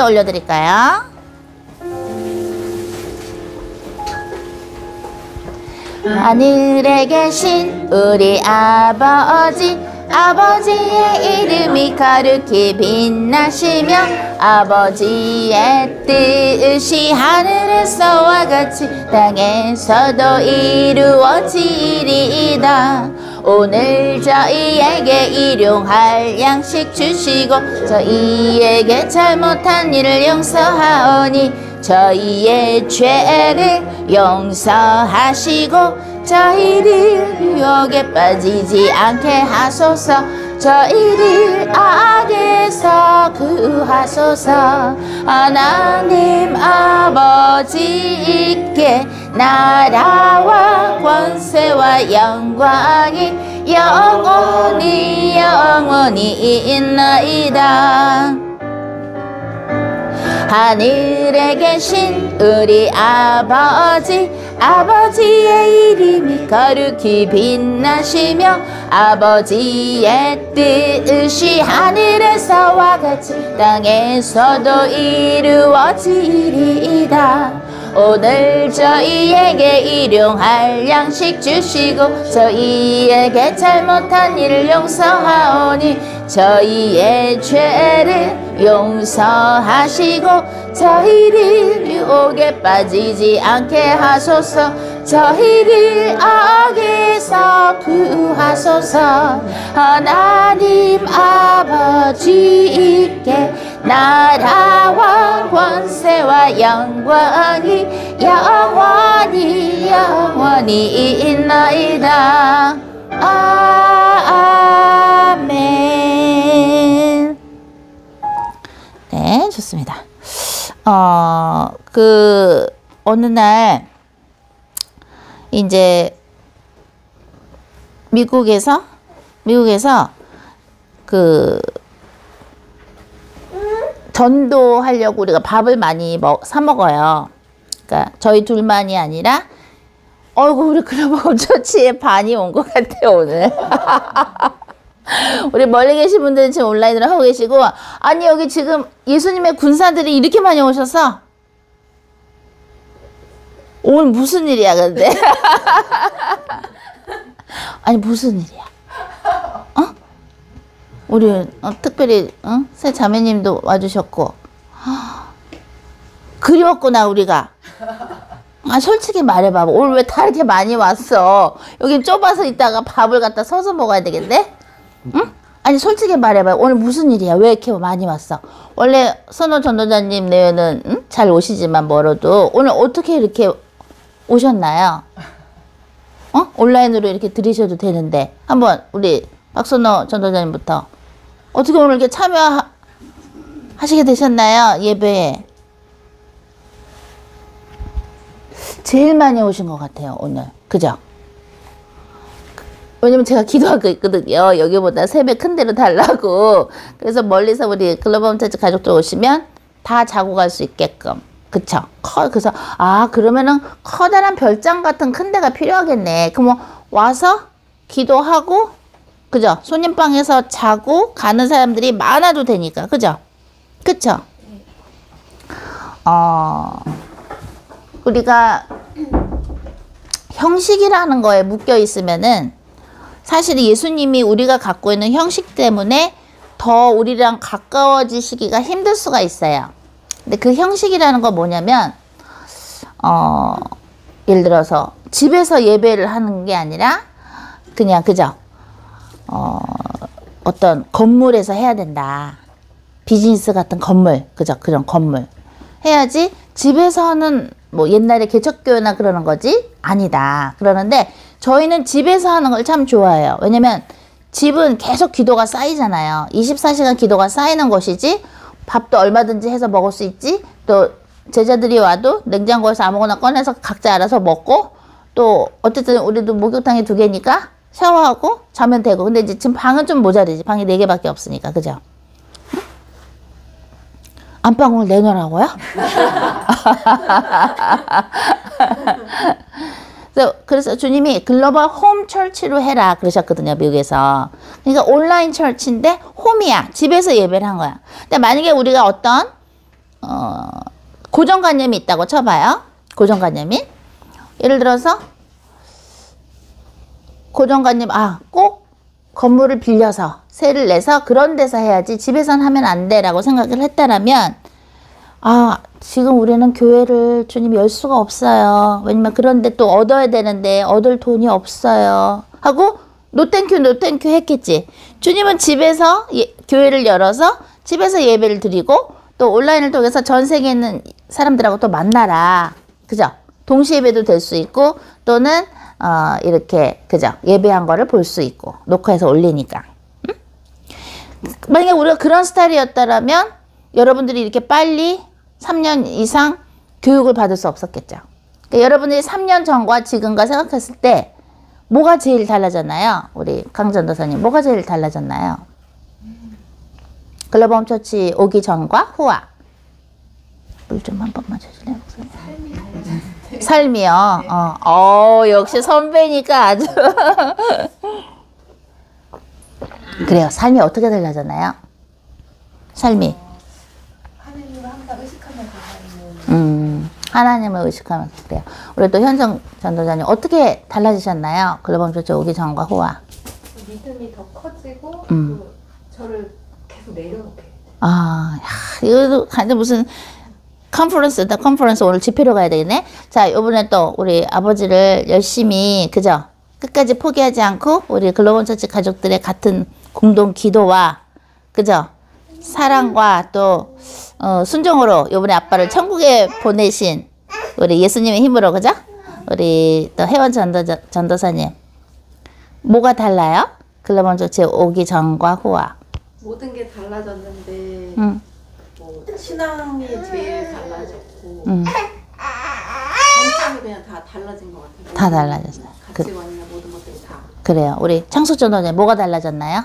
예수님도 올려드릴까요? 하늘에 계신 우리 아버지, 아버지의 이름이 거룩히 빛나시며 아버지의 뜻이 하늘에서와 같이 땅에서도 이루어지리이다. 오늘 저희에게 일용할 양식 주시고 저희에게 잘못한 일을 용서하오니 저희의 죄를 용서하시고 저희를 유혹에 빠지지 않게 하소서. 저희를 악에서 구하소서. 하나님 아버지께 나라와 권세와 영광이 영원히 영원히 있나이다. 하늘에 계신 우리 아버지, 아버지의 이름이 거룩히 빛나시며 아버지의 뜻이 하늘에서와 같이 땅에서도 이루어지리이다. 오늘 저희에게 일용할 양식 주시고 저희에게 잘못한 일을 용서하오니 저희의 죄를 용서하시고 저희를 유혹에 빠지지 않게 하소서. 저희를 악에서 구하소서. 하나님 아버지께 나라와 권세와 영광이 영원히 영원히 있나이다. 아멘. 네, 좋습니다. 어느 날 이제 미국에서 전도하려고 우리가 밥을 많이 사 먹어요. 그러니까 저희 둘만이 아니라 우리 글로벌 처치에 반이 온 것 같아요 오늘. 우리 멀리 계신 분들은 지금 온라인으로 하고 계시고, 아니 여기 지금 예수님의 군사들이 이렇게 많이 오셔서 오늘 무슨 일이야 근데. 아니 무슨 일이야. 우리 특별히 새 자매님도 와주셨고 그리웠구나 우리가. 솔직히 말해봐. 오늘 왜 다 이렇게 많이 왔어? 여기 좁아서 있다가 밥을 갖다 서서 먹어야 되겠네? 응? 아니 솔직히 말해봐. 오늘 무슨 일이야? 왜 이렇게 많이 왔어? 원래 선호 전도자님 내외는 잘 오시지만 멀어도 오늘 어떻게 이렇게 오셨나요? 온라인으로 이렇게 들으셔도 되는데 한번 우리 박선호 전도자님부터 어떻게 오늘 이렇게 참여하시게 되셨나요? 예배에. 제일 많이 오신 것 같아요 오늘. 그죠? 왜냐면 제가 기도하고 있거든요. 여기보다 3배 큰 데로 달라고. 그래서 멀리서 우리 글로벌 처치 가족들 오시면 다 자고 갈 수 있게끔. 그쵸? 그래서 그러면은 커다란 별장 같은 큰 데가 필요하겠네. 그럼 와서 기도하고, 그죠? 손님방에서 자고 가는 사람들이 많아도 되니까. 그죠? 그쵸? 우리가 형식이라는 거에 묶여 있으면은 사실 예수님이 우리가 갖고 있는 형식 때문에 더 우리랑 가까워지시기가 힘들 수가 있어요. 근데 그 형식이라는 건 뭐냐면 예를 들어서 집에서 예배를 하는 게 아니라 그냥 그죠? 어떤 건물에서 해야 된다. 비즈니스 같은 건물, 그죠? 그런 건물 해야지. 집에서는 뭐 옛날에 개척교회나 그러는 거지? 아니다. 그러는데 저희는 집에서 하는 걸 참 좋아해요. 왜냐면 집은 계속 기도가 쌓이잖아요. 24시간 기도가 쌓이는 것이지. 밥도 얼마든지 해서 먹을 수 있지. 또 제자들이 와도 냉장고에서 아무거나 꺼내서 각자 알아서 먹고, 또 어쨌든 우리도 목욕탕이 2개니까 샤워하고 자면 되고. 근데 이제 지금 방은 좀 모자르지. 방이 4개밖에 없으니까. 그죠? 안방을 내놓으라고요? 그래서 주님이 글로벌 홈 철치로 해라 그러셨거든요, 미국에서. 그러니까 온라인 철치인데 홈이야. 집에서 예배를 한 거야. 근데 만약에 우리가 어떤 고정관념이 있다고 쳐봐요. 고정관념이. 예를 들어서 고정관념, 꼭 건물을 빌려서 세를 내서 그런 데서 해야지 집에선 하면 안 돼라고 생각을 했다라면 지금 우리는 교회를 주님 열 수가 없어요. 왜냐면 그런데 또 얻어야 되는데 얻을 돈이 없어요. 하고 노땡큐 노땡큐 했겠지. 주님은 집에서 교회를 열어서 집에서 예배를 드리고 또 온라인을 통해서 전 세계에 있는 사람들하고 또 만나라. 그죠? 동시 예배도 될 수 있고 또는 이렇게 그죠? 예배한 거를 볼 수 있고 녹화해서 올리니까. 응? 만약에 우리가 그런 스타일이었다면 여러분들이 이렇게 빨리 3년 이상 교육을 받을 수 없었겠죠. 그러니까 여러분들이 3년 전과 지금과 생각했을 때 뭐가 제일 달라졌나요? 우리 강전도사님 뭐가 제일 달라졌나요? 글로벌 홈처치 오기 전과 후와. 물 좀 한 번만 주실래요? 삶이요. 역시 선배니까 아주. 그래요. 삶이 어떻게 달라졌나요? 삶이. 하나님을 항상 의식하면서 살는. 하나님을 의식하면서 그래요. 우리 또 현정 전도자님 어떻게 달라지셨나요? 글로벌 홈처치 오기 전과 후와. 믿음이 더 커지고 또 저를 계속 내려놓게. 이거 완전 무슨 컨퍼런스다. 컨퍼런스 오늘 집회로 가야 되겠네. 자, 이번에 또 우리 아버지를 열심히 그죠? 끝까지 포기하지 않고 우리 글로벌 처치 가족들의 같은 공동 기도와 그죠? 사랑과 또 순종으로 이번에 아빠를 천국에 보내신 우리 예수님의 힘으로 그죠? 우리 또 혜원 전도사님 뭐가 달라요? 글로벌 처치 오기 전과 후와. 모든 게 달라졌는데 뭐 신앙이 제일 달라졌고 전체가 그냥 다 달라진 것 같아요. 다 달라졌어요. 가치관이나 모든 것들이 다. 그래요. 우리 창숙 전도사님 뭐가 달라졌나요?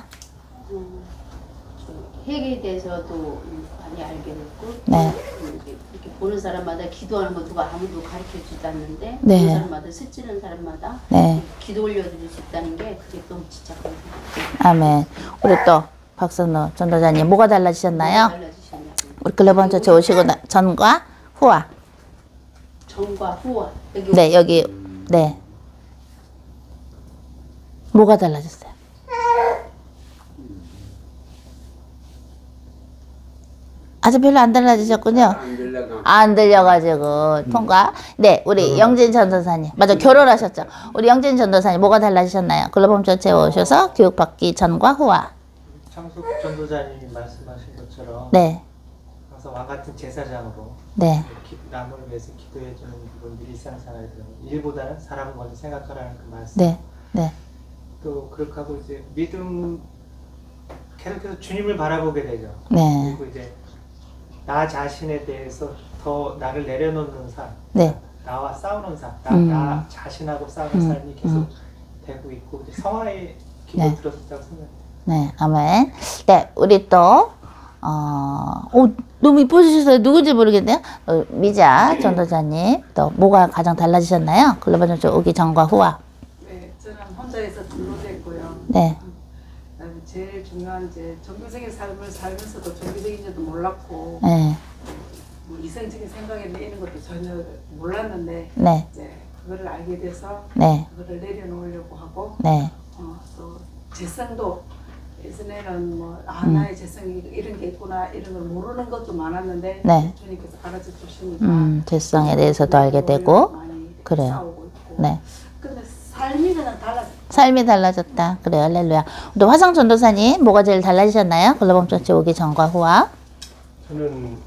핵에 대해서도 많이 알게 됐고 네. 이렇게 보는 사람마다 기도하는 거 누가 아무도 가르쳐주지 않는데 네. 보는 사람마다 스치는 사람마다 네. 기도 올려드릴 수 있다는 게 그게 너무 진짜 감사해요. 아멘. 우리 또 박선호 전도자님 뭐가 달라지셨나요? 달라지셨냐고. 우리 글로벌 처치 오시고 전과 후와. 전과 후와 여기 네, 여기 네. 뭐가 달라졌어요? 아주 별로 안 달라지셨군요. 안 들려가지고 통과. 네, 우리 영진 전도사님 맞아 결혼하셨죠? 우리 영진 전도사님 뭐가 달라지셨나요? 글로벌 처치에 오셔서 교육받기 전과 후와. 창숙 전도자님이 말씀하신 것처럼 네, 항상 왕 같은 제사장으로 네, 남을 위해서 기도해 주는 부분들이 일상생활에 들어요. 일보다는 사람을 먼저 생각하라는 그 말씀. 네, 네, 또 그렇게 하고 이제 믿음 계속해서 주님을 바라보게 되죠. 네, 그리고 이제 나 자신에 대해서 더 나를 내려놓는 삶, 네. 나와 싸우는 삶, 나 자신하고 싸우는 삶이 계속 되고 있고 이제 성화의 기도 네. 들었다고 생각해요. 네, 아멘. 네, 우리 또 너무 이뻐지셔서 누군지 모르겠네요. 미자 전도자님 또 뭐가 가장 달라지셨나요? 글로벌 전체 오기 전과 후와. 네, 저는 혼자에서 등록됐고요. 네, 제일 중요한 이제 종교적인 삶을 살면서도 종교적인지도 몰랐고 네, 뭐 이성적인 생각에 내리는 것도 전혀 몰랐는데 네, 이제 그거를 알게 돼서 네, 그거를 내려놓으려고 하고 네, 또 재성도 예전에는 뭐 나의 재성이 이런 게 있구나 이런 걸 모르는 것도 많았는데 네. 주님께서 가르쳐 주시니까 죄성에 대해서도 알게 되고 많이 그래요. 싸우고 있고 네. 근데 삶이 그냥 달라졌어요. 삶이 달라졌다. 그래요. 할렐루야. 또 화성 전도사님 뭐가 제일 달라지셨나요? 글로벌 전체 오기 전과 후와. 저는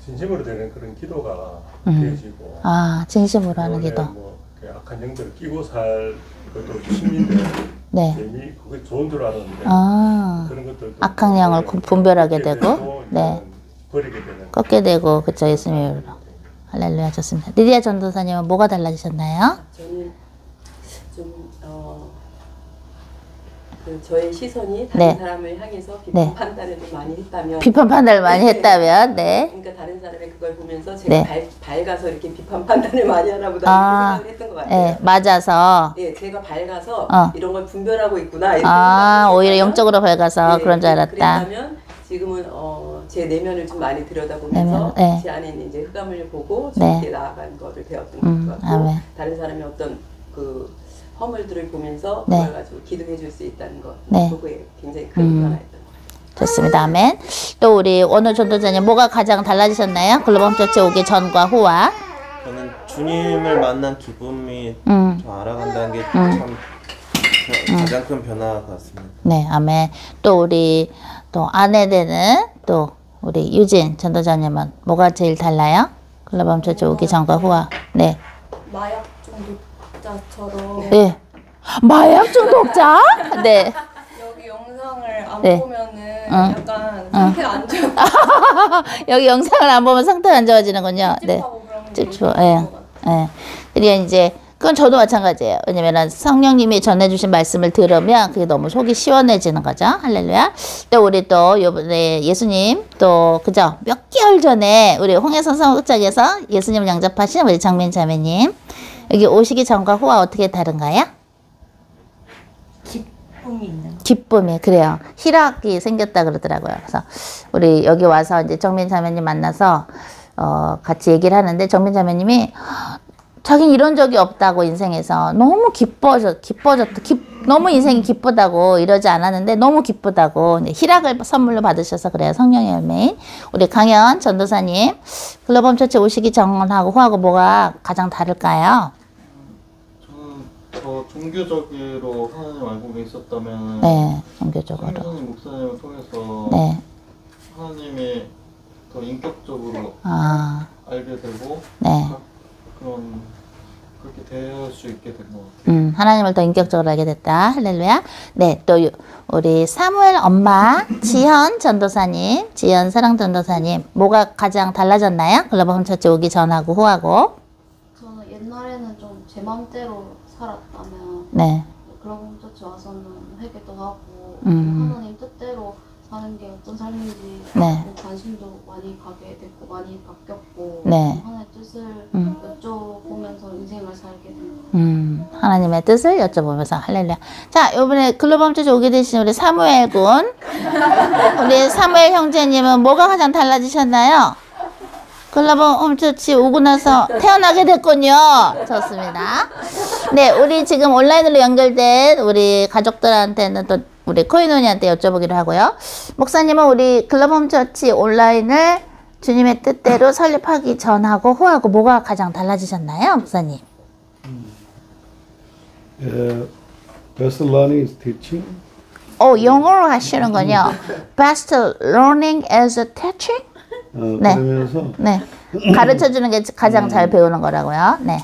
진심으로 되는 그런 기도가 되어지고 진심으로 하는 기도. 뭐 악한 영들을 끼고 살 것도 시민들 네. 재미 그게 좋은 줄 알았는데 그런 것들 악한 영을 분별하게 되고 네. 버리게 되는 꺾게 되고 그쵸 예수님으로. 할렐루야. 좋습니다. 리디아 전도사님은 뭐가 달라지셨나요? 저는 좀 저의 시선이 다른 네. 사람을 향해서 비판 네. 판단을 좀 많이 했다면 비판 판단을 많이 했다면 네. 그러니까 다른 사람의 그걸 보면서 제가 네. 밝아서 이렇게 비판 판단을 많이 하나 보다 이렇게 생각을 했던 것 같아요. 네. 맞아서 네, 제가 밝아서 어. 이런 걸 분별하고 있구나 이렇게 생각을 오히려 했다면 영적으로 밝아서 네, 그런 줄 알았다. 그랬다면 지금은 제 내면을 좀 많이 들여다보면서 내면, 네. 제 안에 있는 이제 흑암을 보고 네. 주님께 나아간 거를 배웠던 것 같고 아멘. 다른 사람의 어떤 그 허물들을 보면서 네. 그걸 가지고 기도해 줄 수 있다는 것 네. 그거에 굉장히 큰 변화였던 것 같아요. 좋습니다. 아멘. 또 우리 오늘 전도자님 뭐가 가장 달라지셨나요? 글로벌 처치 오기 전과 후와. 저는 주님을 만난 기쁨이 음. 좀 알아간다는 게 참 가장 큰 변화 같습니다. 네, 아멘. 또 우리 또 아내 되는 또 우리 유진 전도자님은 뭐가 제일 달라요? 글로벌 처치 오기 전과 후와. 네. 마약 중독자처럼 네. 마약 중독자? 네. 여기 영상을 안 네. 보면은 응. 약간 상태가 안 좋아. 여기 영상을 안 보면 상태가 안 좋아지는군요. 네. 찝찝하고 그런 게 찝찝, 있는 예. 것 같아요. 예. 그리고 이제 그건 저도 마찬가지예요. 왜냐면은 성령님이 전해주신 말씀을 들으면 그게 너무 속이 시원해지는 거죠. 할렐루야. 또 우리 또 요번에 예수님 또 그죠? 몇 개월 전에 우리 홍해선 성극장에서 예수님을 영접하신 우리 정민 자매님 여기 오시기 전과 후와 어떻게 다른가요? 기쁨이 있는 거. 기쁨이 그래요. 희락이 생겼다 그러더라고요. 그래서 우리 여기 와서 이제 정민 자매님 만나서 같이 얘기를 하는데 정민 자매님이 자기는 이런 적이 없다고 인생에서 너무 너무 인생이 기쁘다고 이러지 않았는데 너무 기쁘다고 희락을 선물로 받으셔서 그래요. 성령의 열매인 우리 강현 전도사님 글로벌 처치 오시기 전하고 후하고 뭐가 가장 다를까요? 저는 더 종교적으로 하나님 알고 계셨다면 네, 종교적으로. 성경님 목사님을 통해서 네, 하나님이 더 인격적으로 아, 알게 되고 네. 그런 그렇게 대할 수 있게 된 것 같아요. 하나님을 더 인격적으로 알게 됐다. 할렐루야. 네, 또 우리 사무엘 엄마 지현 전도사님, 지현 사랑 전도사님, 뭐가 가장 달라졌나요? 글로벌 홈처치 오기 전하고 후하고. 저는 옛날에는 좀 제 마음대로 살았다면 네, 글로벌 홈처치 와서는 회개도 하고 음. 하나님 뜻대로 사는 게 어떤 삶인지 네. 관심도 많이 가게 됐고 많이 바뀌었고 네. 하나님의 뜻을 여쭤보면서 인생을 살게 된 것 같아요. 하나님의 뜻을 여쭤보면서 할렐루야. 자, 이번에 글로벌 홈처치 오게 되신 우리 사무엘 군, 우리 사무엘 형제님은 뭐가 가장 달라지셨나요? 글로벌 홈처치 오고 나서 태어나게 됐군요. 좋습니다. 네, 우리 지금 온라인으로 연결된 우리 가족들한테는 또 우리 코이노니한테 여쭤보기로 하고요. 목사님은 우리 글로벌 홈처치 온라인을 주님의 뜻대로 설립하기 전하고 후하고 뭐가 가장 달라지셨나요, 목사님? Best learning is teaching. 영어로 하시는군요. Best learning as a teaching? 네. 그러면서 네. 가르쳐주는 게 가장 잘 배우는 거라고요. 네.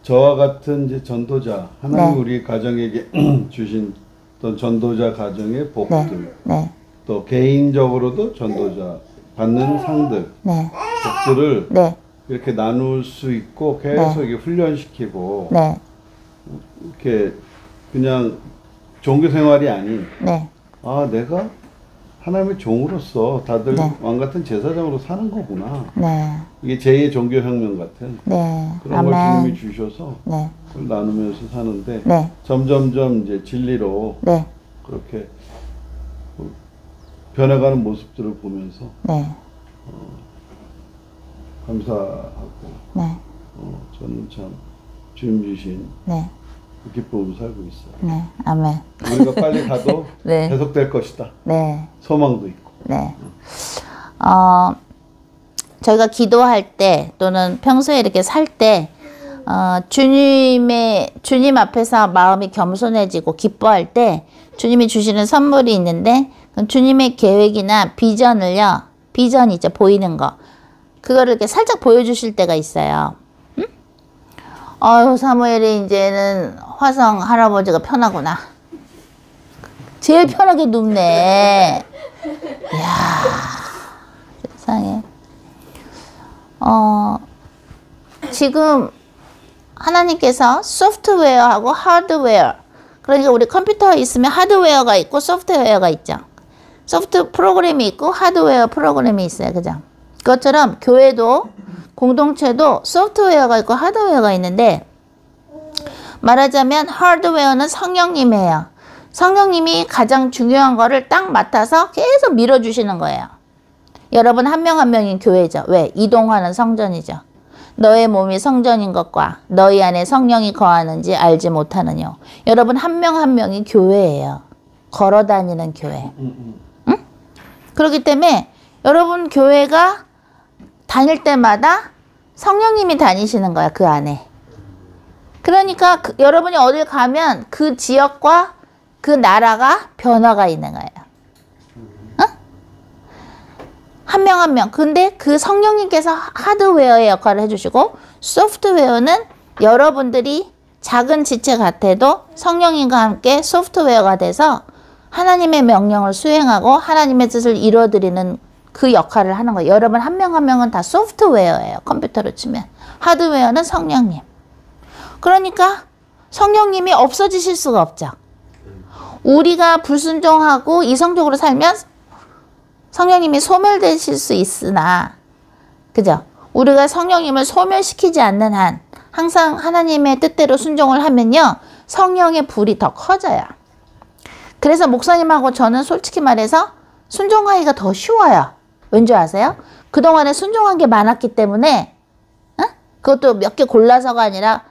저와 같은 이제 전도자 하나님 네. 우리 가정에게 주신 어떤 전도자 가정의 복들 네. 또 개인적으로도 전도자 받는 상들 네. 복들을 네. 이렇게 나눌 수 있고 계속 이렇게 훈련시키고 네. 이렇게 그냥 종교 생활이 아닌 네. 내가 하나님의 종으로서 다들 네. 왕 같은 제사장으로 사는 거구나. 네. 이게 제2의 종교혁명 같은 네. 그런 걸 아멘. 주님이 주셔서 네. 그걸 나누면서 사는데 네. 점점점 이제 진리로 네. 그렇게 변해가는 모습들을 보면서 네. 감사하고 네. 저는 참 주님 주신 네. 그 기쁨으로 살고 있어요. 네. 아멘. 우리가 빨리 가도 네. 계속될 것이다. 네. 소망도 있고. 네. 저희가 기도할 때 또는 평소에 이렇게 살 때 주님 앞에서 마음이 겸손해지고 기뻐할 때 주님이 주시는 선물이 있는데 주님의 계획이나 비전이죠. 보이는 거. 그거를 이렇게 살짝 보여주실 때가 있어요. 응? 사무엘이 이제는 화성 할아버지가 편하구나. 제일 편하게 눕네. 이야, 세상에. 지금 하나님께서 소프트웨어하고 하드웨어. 그러니까 우리 컴퓨터 있으면 하드웨어가 있고 소프트웨어가 있죠. 소프트 프로그램이 있고 하드웨어 프로그램이 있어요. 그죠? 그것처럼 교회도 공동체도 소프트웨어가 있고 하드웨어가 있는데 말하자면 하드웨어는 성령님이에요. 성령님이 가장 중요한 거를 딱 맡아서 계속 밀어주시는 거예요. 여러분 한 명 한 명이 교회죠. 왜? 이동하는 성전이죠. 너의 몸이 성전인 것과 너희 안에 성령이 거하는지 알지 못하느냐. 여러분 한 명 한 명이 교회예요. 걸어다니는 교회. 응? 그렇기 때문에 여러분 교회가 다닐 때마다 성령님이 다니시는 거야. 그 안에. 그러니까 여러분이 어딜 가면 그 지역과 그 나라가 변화가 있는 거예요. 응? 한 명 한 명. 근데 그 성령님께서 하드웨어의 역할을 해주시고 소프트웨어는 여러분들이 작은 지체 같아도 성령님과 함께 소프트웨어가 돼서 하나님의 명령을 수행하고 하나님의 뜻을 이루어드리는 그 역할을 하는 거예요. 여러분 한 명 한 명은 다 소프트웨어예요. 컴퓨터로 치면. 하드웨어는 성령님. 그러니까 성령님이 없어지실 수가 없죠. 우리가 불순종하고 이성적으로 살면 성령님이 소멸되실 수 있으나, 그죠? 우리가 성령님을 소멸시키지 않는 한 항상 하나님의 뜻대로 순종을 하면요, 성령의 불이 더 커져요. 그래서 목사님하고 저는 솔직히 말해서 순종하기가 더 쉬워요. 왠지 아세요? 그동안에 순종한 게 많았기 때문에, 그것도 몇 개 골라서가 아니라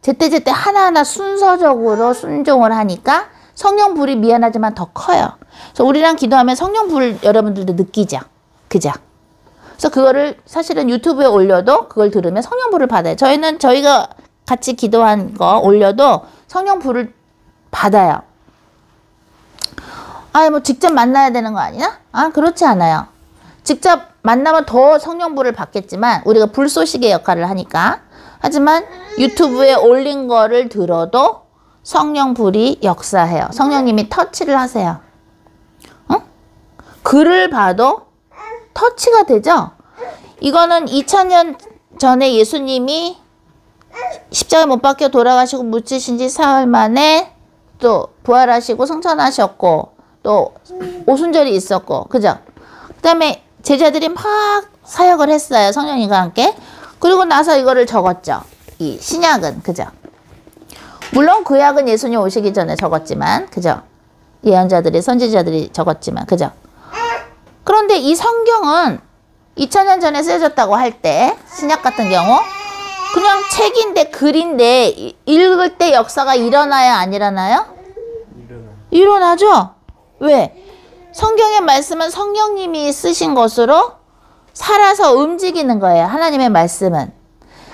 제때제때 하나하나 순서적으로 순종을 하니까 성령 불이 미안하지만 더 커요. 그래서 우리랑 기도하면 성령 불 여러분들도 느끼죠. 그죠? 그래서 그거를 사실은 유튜브에 올려도 그걸 들으면 성령 불을 받아요. 저희가 같이 기도한 거 올려도 성령 불을 받아요. 뭐 직접 만나야 되는 거 아니야? 그렇지 않아요. 직접 만나면 더 성령 불을 받겠지만 우리가 불쏘시개 역할을 하니까. 하지만 유튜브에 올린 거를 들어도 성령 불이 역사해요. 성령님이 터치를 하세요. 글을 봐도 터치가 되죠. 이거는 2000년 전에 예수님이 십자가에 못 박혀 돌아가시고 묻히신 지 사흘 만에 또 부활하시고 승천하셨고 또 오순절이 있었고, 그죠? 그 다음에 제자들이 막 사역을 했어요. 성령님과 함께. 그리고 나서 이거를 적었죠. 이 신약은, 그죠? 물론 구약은 예수님 오시기 전에 적었지만, 그죠? 예언자들이, 선지자들이 적었지만, 그죠? 그런데 이 성경은 2000년 전에 쓰여졌다고 할 때, 신약 같은 경우, 그냥 책인데, 글인데, 읽을 때 역사가 일어나요, 안 일어나요? 일어나죠? 왜? 성경의 말씀은 성령님이 쓰신 것으로 살아서 움직이는 거예요. 하나님의 말씀은.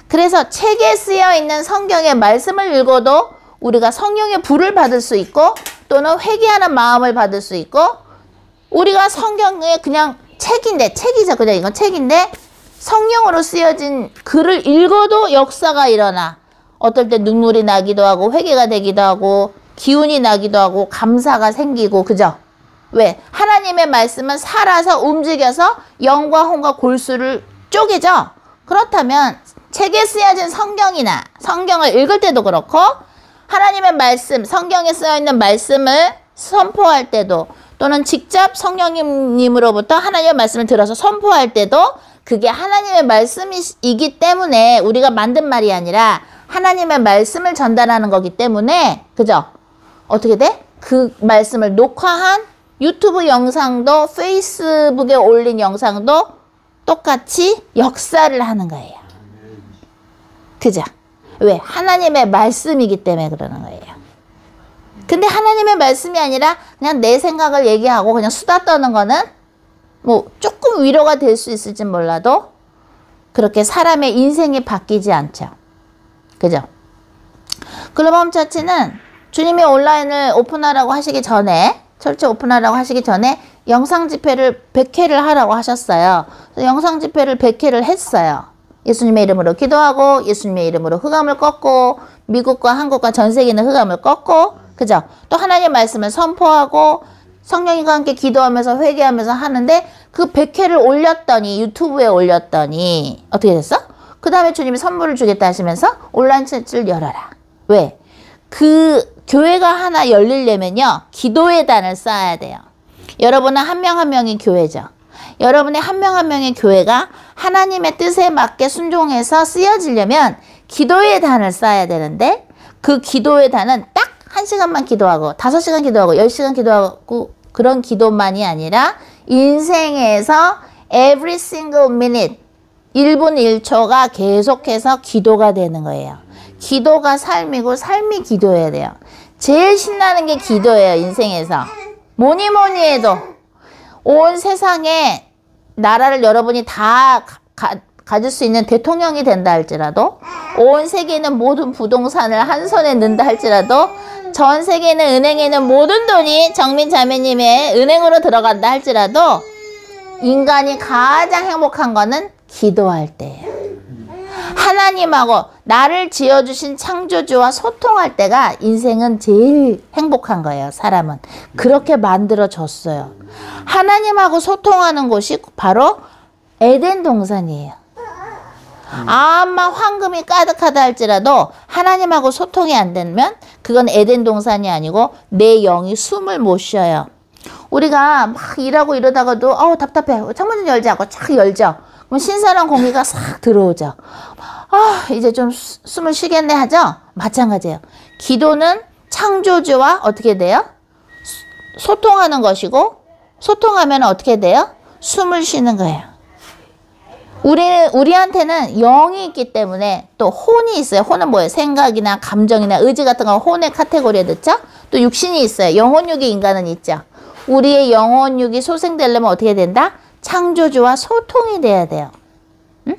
그래서 책에 쓰여 있는 성경의 말씀을 읽어도 우리가 성령의 불을 받을 수 있고 또는 회개하는 마음을 받을 수 있고, 우리가 성경에 그냥 책이죠. 그냥 이건 책인데 성령으로 쓰여진 글을 읽어도 역사가 일어나. 어떨 때 눈물이 나기도 하고 회개가 되기도 하고 기운이 나기도 하고 감사가 생기고, 그죠? 왜? 하나님의 말씀은 살아서 움직여서 영과 혼과 골수를 쪼개죠. 그렇다면 책에 쓰여진 성경이나 성경을 읽을 때도 그렇고 하나님의 말씀, 성경에 쓰여있는 말씀을 선포할 때도 또는 직접 성령님으로부터 하나님의 말씀을 들어서 선포할 때도 그게 하나님의 말씀이기 때문에, 우리가 만든 말이 아니라 하나님의 말씀을 전달하는 거기 때문에, 그죠? 어떻게 돼? 그 말씀을 녹화한 유튜브 영상도 페이스북에 올린 영상도 똑같이 역사를 하는 거예요. 그죠? 왜? 하나님의 말씀이기 때문에 그러는 거예요. 근데 하나님의 말씀이 아니라 그냥 내 생각을 얘기하고 그냥 수다 떠는 거는 뭐 조금 위로가 될 수 있을지 몰라도 그렇게 사람의 인생이 바뀌지 않죠. 그죠? 글로벌 처치는 주님이 온라인을 오픈하라고 하시기 전에, 철치 오픈하라고 하시기 전에 영상 집회를 100회를 하라고 하셨어요. 그래서 영상 집회를 100회를 했어요. 예수님의 이름으로 기도하고 예수님의 이름으로 흑암을 꺾고 미국과 한국과 전 세계 있는 흑암을 꺾고, 그죠? 또 하나님의 말씀을 선포하고 성령님과 함께 기도하면서 회개하면서 하는데 그 100회를 올렸더니, 유튜브에 올렸더니 어떻게 됐어? 그 다음에 주님이 선물을 주겠다 하시면서 온라인 처치를 열어라. 왜? 그 교회가 하나 열리려면요, 기도의 단을 쌓아야 돼요. 여러분은 한 명 한 명이 교회죠. 여러분의 한 명 한 명의 교회가 하나님의 뜻에 맞게 순종해서 쓰여지려면 기도의 단을 쌓아야 되는데, 그 기도의 단은 딱 1시간만 기도하고 5시간 기도하고 10시간 기도하고 그런 기도만이 아니라 인생에서 every single minute 1분 1초가 계속해서 기도가 되는 거예요. 기도가 삶이고 삶이 기도해야 돼요. 제일 신나는 게 기도예요. 인생에서. 뭐니 해도 온 세상에 나라를 여러분이 다 가질 수 있는 대통령이 된다 할지라도 온 세계에 있는 모든 부동산을 한 손에 넣는다 할지라도 전 세계에 있는 은행에 있는 모든 돈이 정민 자매님의 은행으로 들어간다 할지라도 인간이 가장 행복한 거는 기도할 때예요. 하나님하고 나를 지어주신 창조주와 소통할 때가 인생은 제일 행복한 거예요. 사람은. 그렇게 만들어졌어요. 하나님하고 소통하는 곳이 바로 에덴 동산이에요. 아마 황금이 가득하다 할지라도 하나님하고 소통이 안 되면 그건 에덴 동산이 아니고 내 영이 숨을 못 쉬어요. 우리가 막 일하고 이러다가도 답답해. 창문 좀 열자 하고 착 열죠. 그럼 신선한 공기가 싹 들어오죠. 이제 좀 숨을 쉬겠네 하죠. 마찬가지예요. 기도는 창조주와 어떻게 돼요? 소통하는 것이고 소통하면 어떻게 돼요? 숨을 쉬는 거예요. 우리한테는 영이 있기 때문에 또 혼이 있어요. 혼은 뭐예요? 생각이나 감정이나 의지 같은 거 혼의 카테고리에 넣죠. 또 육신이 있어요. 영혼육이 인간은 있죠. 우리의 영혼육이 소생되려면 어떻게 된다? 창조주와 소통이 돼야 돼요. 응?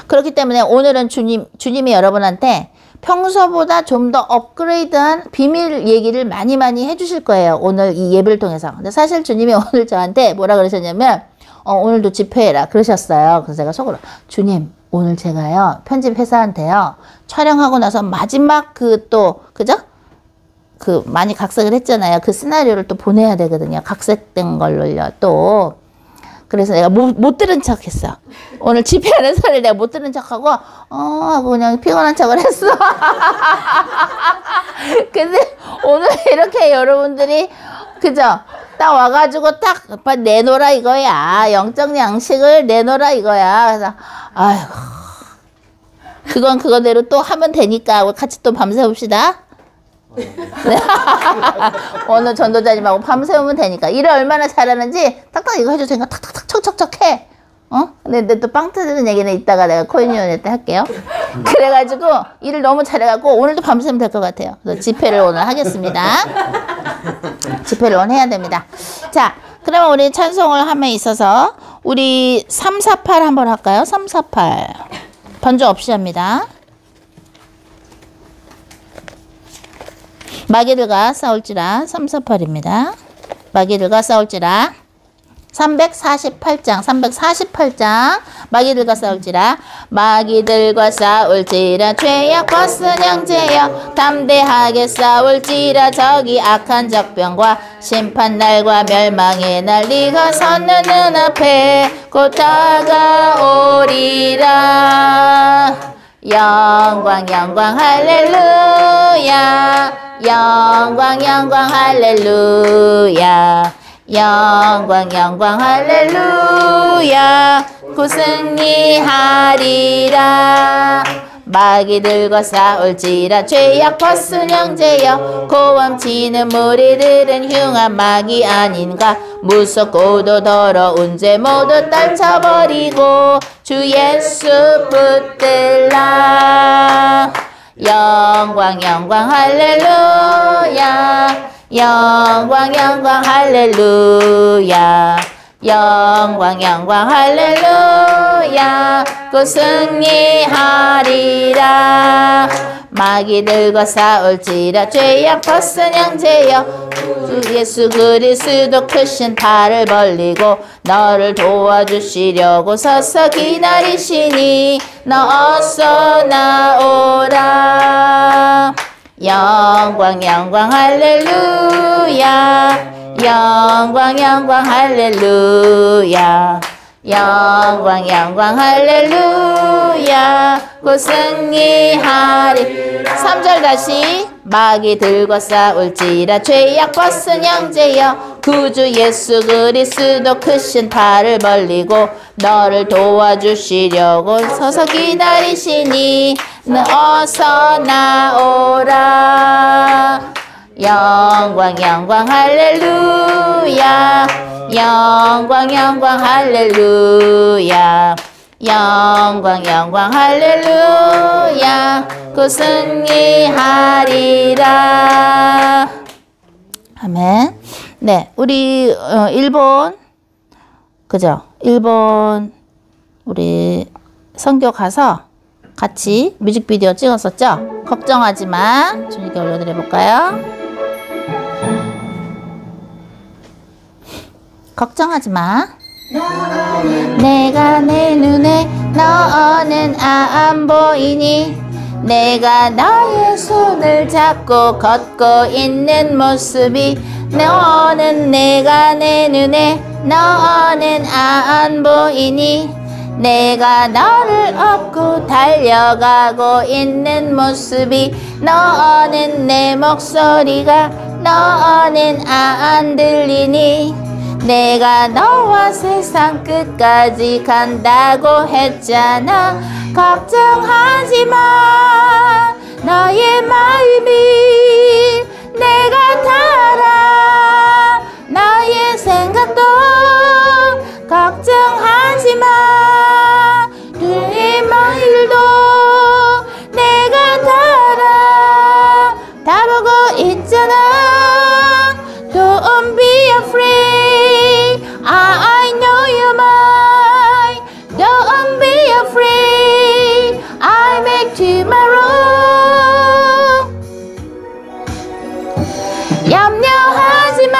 그렇기 때문에 오늘은 주님이 여러분한테 평소보다 좀 더 업그레이드한 비밀 얘기를 많이 해주실 거예요. 오늘 이 예배를 통해서. 근데 사실 주님이 오늘 저한테 뭐라 그러셨냐면 오늘도 집회해라 그러셨어요. 그래서 제가 속으로 주님 오늘 제가요 편집 회사한테요 촬영하고 나서 마지막 그죠? 많이 각색을 했잖아요. 그 시나리오를 또 보내야 되거든요. 각색된 걸로요 또. 그래서 내가 못 들은 척 했어. 오늘 집회하는 소리를 내가 못 들은 척하고 하고 그냥 피곤한 척을 했어. 근데 오늘 이렇게 여러분들이 그죠? 딱 와가지고 딱 내놓으라 이거야. 영적 양식을 내놓으라 이거야. 그래서 아이고 그건 그거대로 또 하면 되니까 같이 또 밤새웁시다. 오늘 전도자님하고 밤새우면 되니까. 일을 얼마나 잘하는지 딱딱 이거 해줘도 되니까 탁탁탁 척척척 해. 근데 또 빵 터지는 얘기는 이따가 내가 코인위원회 때 할게요. 그래가지고 일을 너무 잘해갖고 오늘도 밤새면 될 것 같아요. 그래서 집회를 오늘 하겠습니다. 집회를 오늘 해야 됩니다. 자, 그러면 우리 찬송을 함에 있어서 우리 348 한번 할까요? 348 번주 없이 합니다. 마귀들과 싸울지라 348입니다. 마귀들과 싸울지라 348장 마귀들과 싸울지라 죄악 벗은 형제여 담대하게 싸울지라 저기 악한 적병과 심판날과 멸망의 날 네가 섰는 눈앞에 곧 다가오리라. 영광 할렐루야. 영광 할렐루야. 영광 할렐루야. 곧 승리하리라. 마귀들과 싸울지라 죄악 벗은 형제여 고함치는 무리들은 흉한 마귀 아닌가 무섭고도 더러운 죄 모두 떨쳐버리고 주 예수 붙들라. 영광 할렐루야. 영광 할렐루야. 영광 할렐루야. 곧 승리하리라. 마귀들과 싸울지라 죄악 벗은 형제여 주 예수 그리스도 크신 팔을 벌리고 너를 도와주시려고 서서 기다리시니 너 어서 나오라. 영광 할렐루야. 영광 할렐루야. 영광 할렐루야. 곧 승리하리. 3절 다시. 마귀들과 싸울지라 죄악 벗은 형제여 구주 예수 그리스도 크신 팔을 벌리고 너를 도와주시려고 서서 기다리시니 어서 나오라. 영광 영광 할렐루야. 영광 영광 할렐루야. 영광 영광 할렐루야. 그 승리하리라. 아멘. 네, 우리 일본 그죠? 일본 우리 선교 가서 같이 뮤직비디오 찍었었죠? 걱정하지 마. 주님께 올려드려 볼까요? 걱정하지 마. 내가 내 눈에 너는 안 보이니 내가 너의 손을 잡고 걷고 있는 모습이 너는 내가 내 눈에 너는 안 보이니 내가 너를 업고 달려가고 있는 모습이 너는 내 목소리가 너는 안 들리니 내가 너와 세상 끝까지 간다고 했잖아. 걱정하지 마. 너의 마음이 내가 다 알아. 너의 생각도 걱정하지 마. 둘리만 일도 내가 다 알아. 다 보고 있잖아. Don't be afraid. I know you're mine. Don't be afraid. I make tomorrow. 염려하지 마.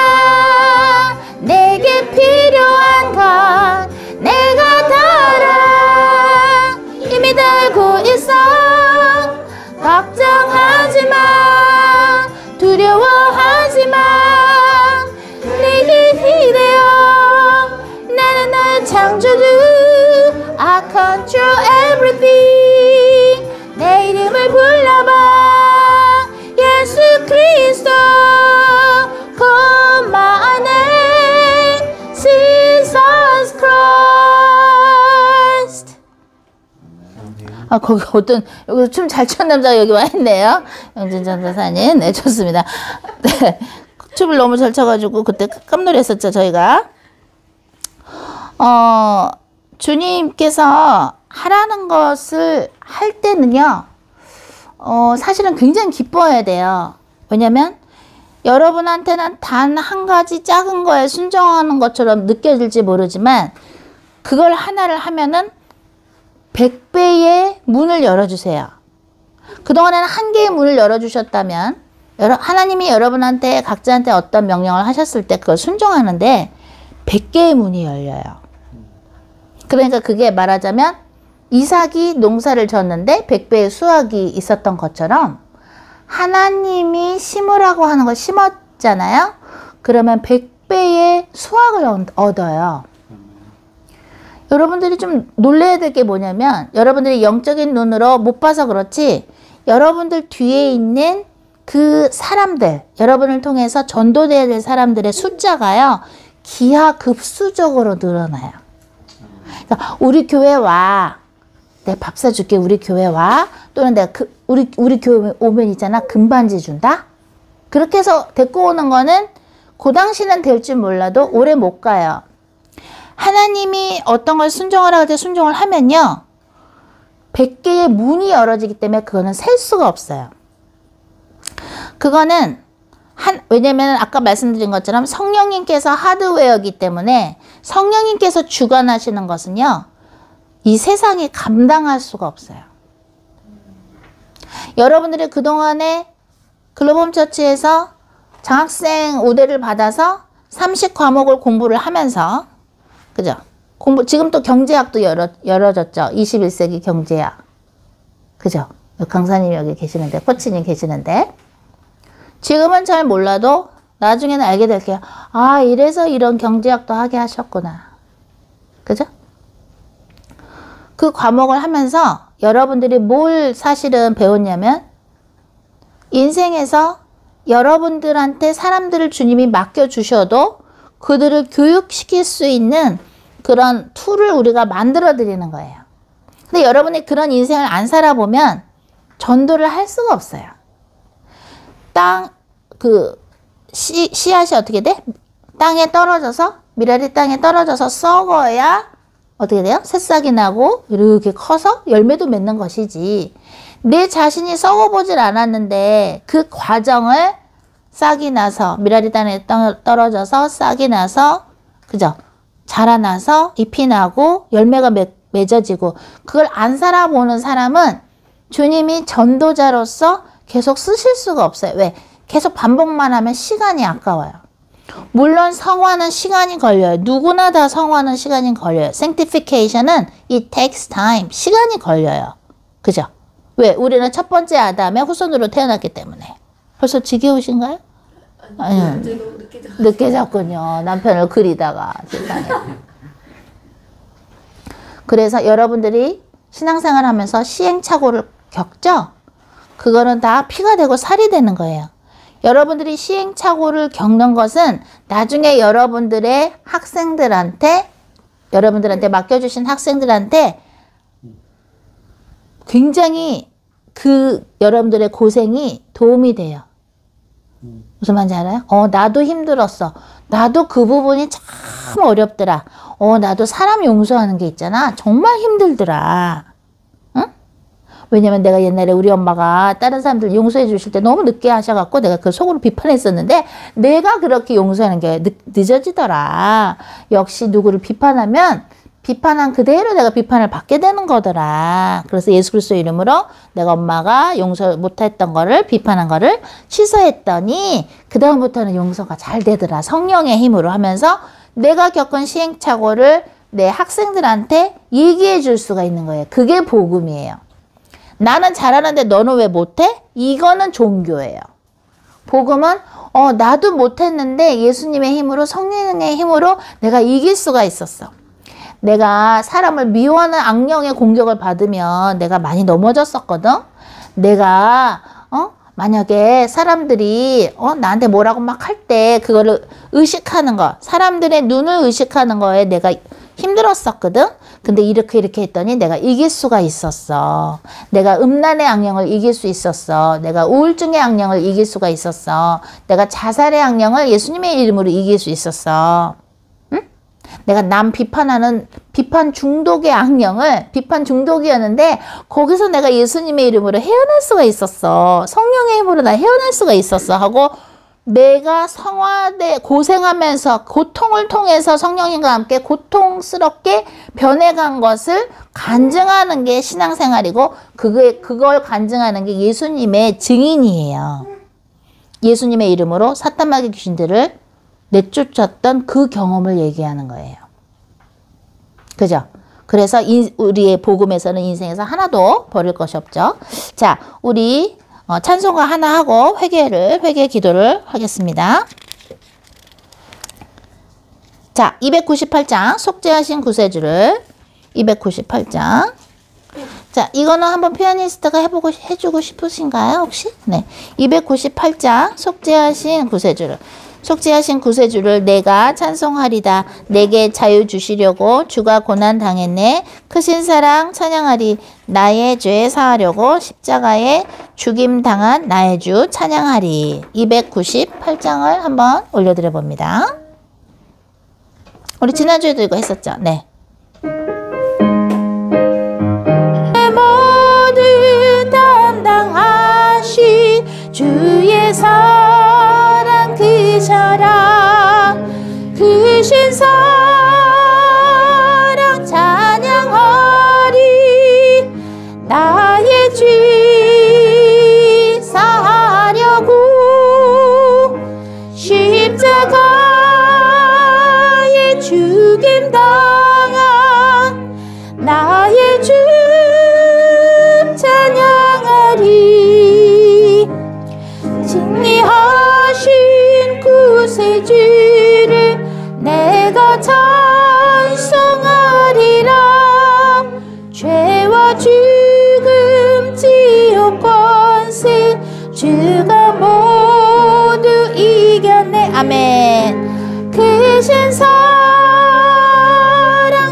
내게 필요한 건 내가 다 알아. 이미 달고 있어. 걱정하지 마. 두려워하지 마. 내게 기대어. 나는 너의 창조주. I control everything. 내 이름을 불러봐. 예수 그리스도. Call my name. Jesus Christ. 아, 거기 어떤, 여기 춤 잘 춘 남자가 여기 와 있네요. 영진 전도사님. 네, 좋습니다. 네. 춤을 너무 잘 춰가지고 그때 깜놀했었죠, 저희가. 주님께서 하라는 것을 할 때는요, 사실은 굉장히 기뻐해야 돼요. 왜냐면, 여러분한테는 단 한 가지 작은 거에 순종하는 것처럼 느껴질지 모르지만, 그걸 하나를 하면은 100배의 문을 열어주세요. 그동안에는 한 개의 문을 열어주셨다면, 하나님이 여러분한테 각자한테 어떤 명령을 하셨을 때 그걸 순종하는데 100개의 문이 열려요. 그러니까 그게 말하자면 이삭이 농사를 졌는데 100배의 수확이 있었던 것처럼 하나님이 심으라고 하는 걸 심었잖아요. 그러면 100배의 수확을 얻어요. 여러분들이 좀 놀라야 될 게 뭐냐면 여러분들이 영적인 눈으로 못 봐서 그렇지 여러분들 뒤에 있는 그 사람들, 여러분을 통해서 전도돼야 될 사람들의 숫자가요, 기하급수적으로 늘어나요. 그러니까 우리 교회 와. 내가 밥 사줄게. 우리 교회 와. 또는 내가 우리 교회 오면 있잖아. 금반지 준다. 그렇게 해서 데리고 오는 거는 그 당시는 될 줄 몰라도 오래 못 가요. 하나님이 어떤 걸 순종하라 할 때 순종을 하면요. 100개의 문이 열어지기 때문에 그거는 셀 수가 없어요. 그거는 왜냐면 아까 말씀드린 것처럼 성령님께서 하드웨어이기 때문에 성령님께서 주관하시는 것은요. 이 세상이 감당할 수가 없어요. 여러분들이 그동안에 글로벌 처치에서 장학생 우대를 받아서 30과목을 공부를 하면서 그죠? 지금 또 경제학도 열어졌죠. 21세기 경제학. 그죠? 강사님 여기 계시는데, 코치님 계시는데. 지금은 잘 몰라도 나중에는 알게 될게요. 아, 이래서 이런 경제학도 하게 하셨구나. 그죠? 그 과목을 하면서 여러분들이 뭘 사실은 배웠냐면 인생에서 여러분들한테 사람들을 주님이 맡겨주셔도 그들을 교육시킬 수 있는 그런 툴을 우리가 만들어 드리는 거예요. 근데 여러분이 그런 인생을 안 살아보면 전도를 할 수가 없어요. 씨앗이 어떻게 돼? 땅에 떨어져서, 미라리 땅에 떨어져서 썩어야 어떻게 돼요? 새싹이 나고 이렇게 커서 열매도 맺는 것이지. 내 자신이 썩어보질 않았는데 그 과정을 싹이 나서, 미라리 땅에 떨어져서 싹이 나서, 그죠? 자라나서 잎이 나고 열매가 맺어지고, 그걸 안 살아보는 사람은 주님이 전도자로서 계속 쓰실 수가 없어요. 왜? 계속 반복만 하면 시간이 아까워요. 물론 성화는 시간이 걸려요. 누구나 다 성화는 시간이 걸려요. Sanctification은 it takes time. 시간이 걸려요. 그죠? 왜? 우리는 첫 번째 아담의 후손으로 태어났기 때문에. 벌써 지겨우신가요? 아니요. 늦게 잤군요. 남편을 그리다가 세상에. 그래서 여러분들이 신앙생활 하면서 시행착오를 겪죠? 그거는 다 피가 되고 살이 되는 거예요. 여러분들이 시행착오를 겪는 것은 나중에 여러분들의 학생들한테, 여러분들한테 맡겨주신 학생들한테 굉장히 여러분들의 고생이 도움이 돼요. 무슨 말인지 알아요? 나도 힘들었어. 나도 그 부분이 참 어렵더라. 나도 사람 용서하는 게 있잖아. 정말 힘들더라. 응? 왜냐면 내가 옛날에 우리 엄마가 다른 사람들 용서해 주실 때 너무 늦게 하셔갖고 내가 그 속으로 비판했었는데, 내가 그렇게 용서하는 게 늦어지더라. 역시 누구를 비판하면 비판한 그대로 내가 비판을 받게 되는 거더라. 그래서 예수 그리스도 이름으로 내가 엄마가 용서 못했던 거를, 비판한 거를 취소했더니 그 다음부터는 용서가 잘 되더라. 성령의 힘으로 하면서 내가 겪은 시행착오를 내 학생들한테 얘기해 줄 수가 있는 거예요. 그게 복음이에요. 나는 잘하는데 너는 왜 못해? 이거는 종교예요. 복음은 나도 못했는데 예수님의 힘으로, 성령의 힘으로 내가 이길 수가 있었어. 내가 사람을 미워하는 악령의 공격을 받으면 내가 많이 넘어졌었거든. 내가 만약에 사람들이 나한테 뭐라고 막 할 때 그거를 의식하는 거, 사람들의 눈을 의식하는 거에 내가 힘들었었거든. 근데 이렇게 했더니 내가 이길 수가 있었어. 내가 음란의 악령을 이길 수 있었어. 내가 우울증의 악령을 이길 수가 있었어. 내가 자살의 악령을 예수님의 이름으로 이길 수 있었어. 내가 남 비판하는 비판 중독의 악령을, 비판 중독이었는데 거기서 내가 예수님의 이름으로 헤어날 수가 있었어. 성령의 힘으로 나 헤어날 수가 있었어 하고, 내가 성화돼 고생하면서 고통을 통해서 성령님과 함께 고통스럽게 변해간 것을 간증하는 게 신앙생활이고, 그걸 간증하는 게 예수님의 증인이에요. 예수님의 이름으로 사탄마귀 귀신들을 내쫓았던 그 경험을 얘기하는 거예요. 그죠? 그래서 우리의 복음에서는 인생에서 하나도 버릴 것이 없죠. 자, 우리 찬송가 하나 하고 회개 기도를 하겠습니다. 자, 298장 속죄하신 구세주를, 298장. 자, 이거는 한번 피아니스트가 해주고 싶으신가요, 혹시? 네. 298장 속죄하신 구세주를. 속죄하신 구세주를 내가 찬송하리다. 내게 자유 주시려고 주가 고난 당했네. 크신 사랑 찬양하리. 나의 죄 사하려고 십자가에 죽임 당한 나의 주 찬양하리. 298장을 한번 올려드려 봅니다. 우리 지난주에도 이거 했었죠? 네. 모든 담당하신 주의 사랑, 그 사랑, 크신 사랑 찬양하리. 나의 죄 사하려고 십자가에 죽임 당한 나의 주 찬양하리. 승리하신 구세주를 내가 찬송하리라. 죄와 죽음 지옥 권세 주가 모두 이겼네. 아멘. 크신 사랑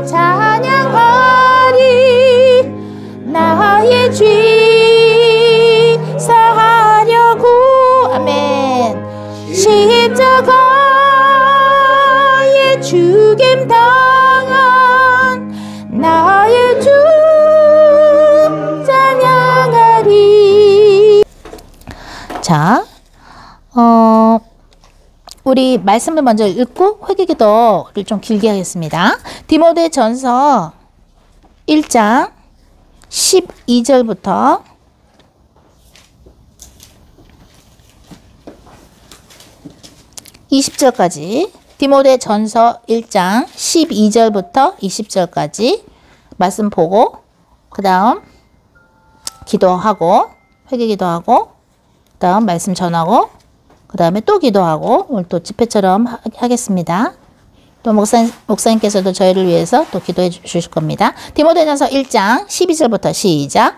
찬양하리. 나의 죄 자, 우리 말씀을 먼저 읽고 회개기도를 좀 길게 하겠습니다. 디모데전서 1장 12절부터 20절까지 디모데전서 1장 12절부터 20절까지 말씀 보고 그 다음 기도하고 회개기도하고 그 다음 말씀 전하고 그 다음에 또 기도하고 오늘 또 집회처럼 하겠습니다. 또 목사님께서도 저희를 위해서 또 기도해 주실 겁니다. 디모데전서 1장 12절부터 시작.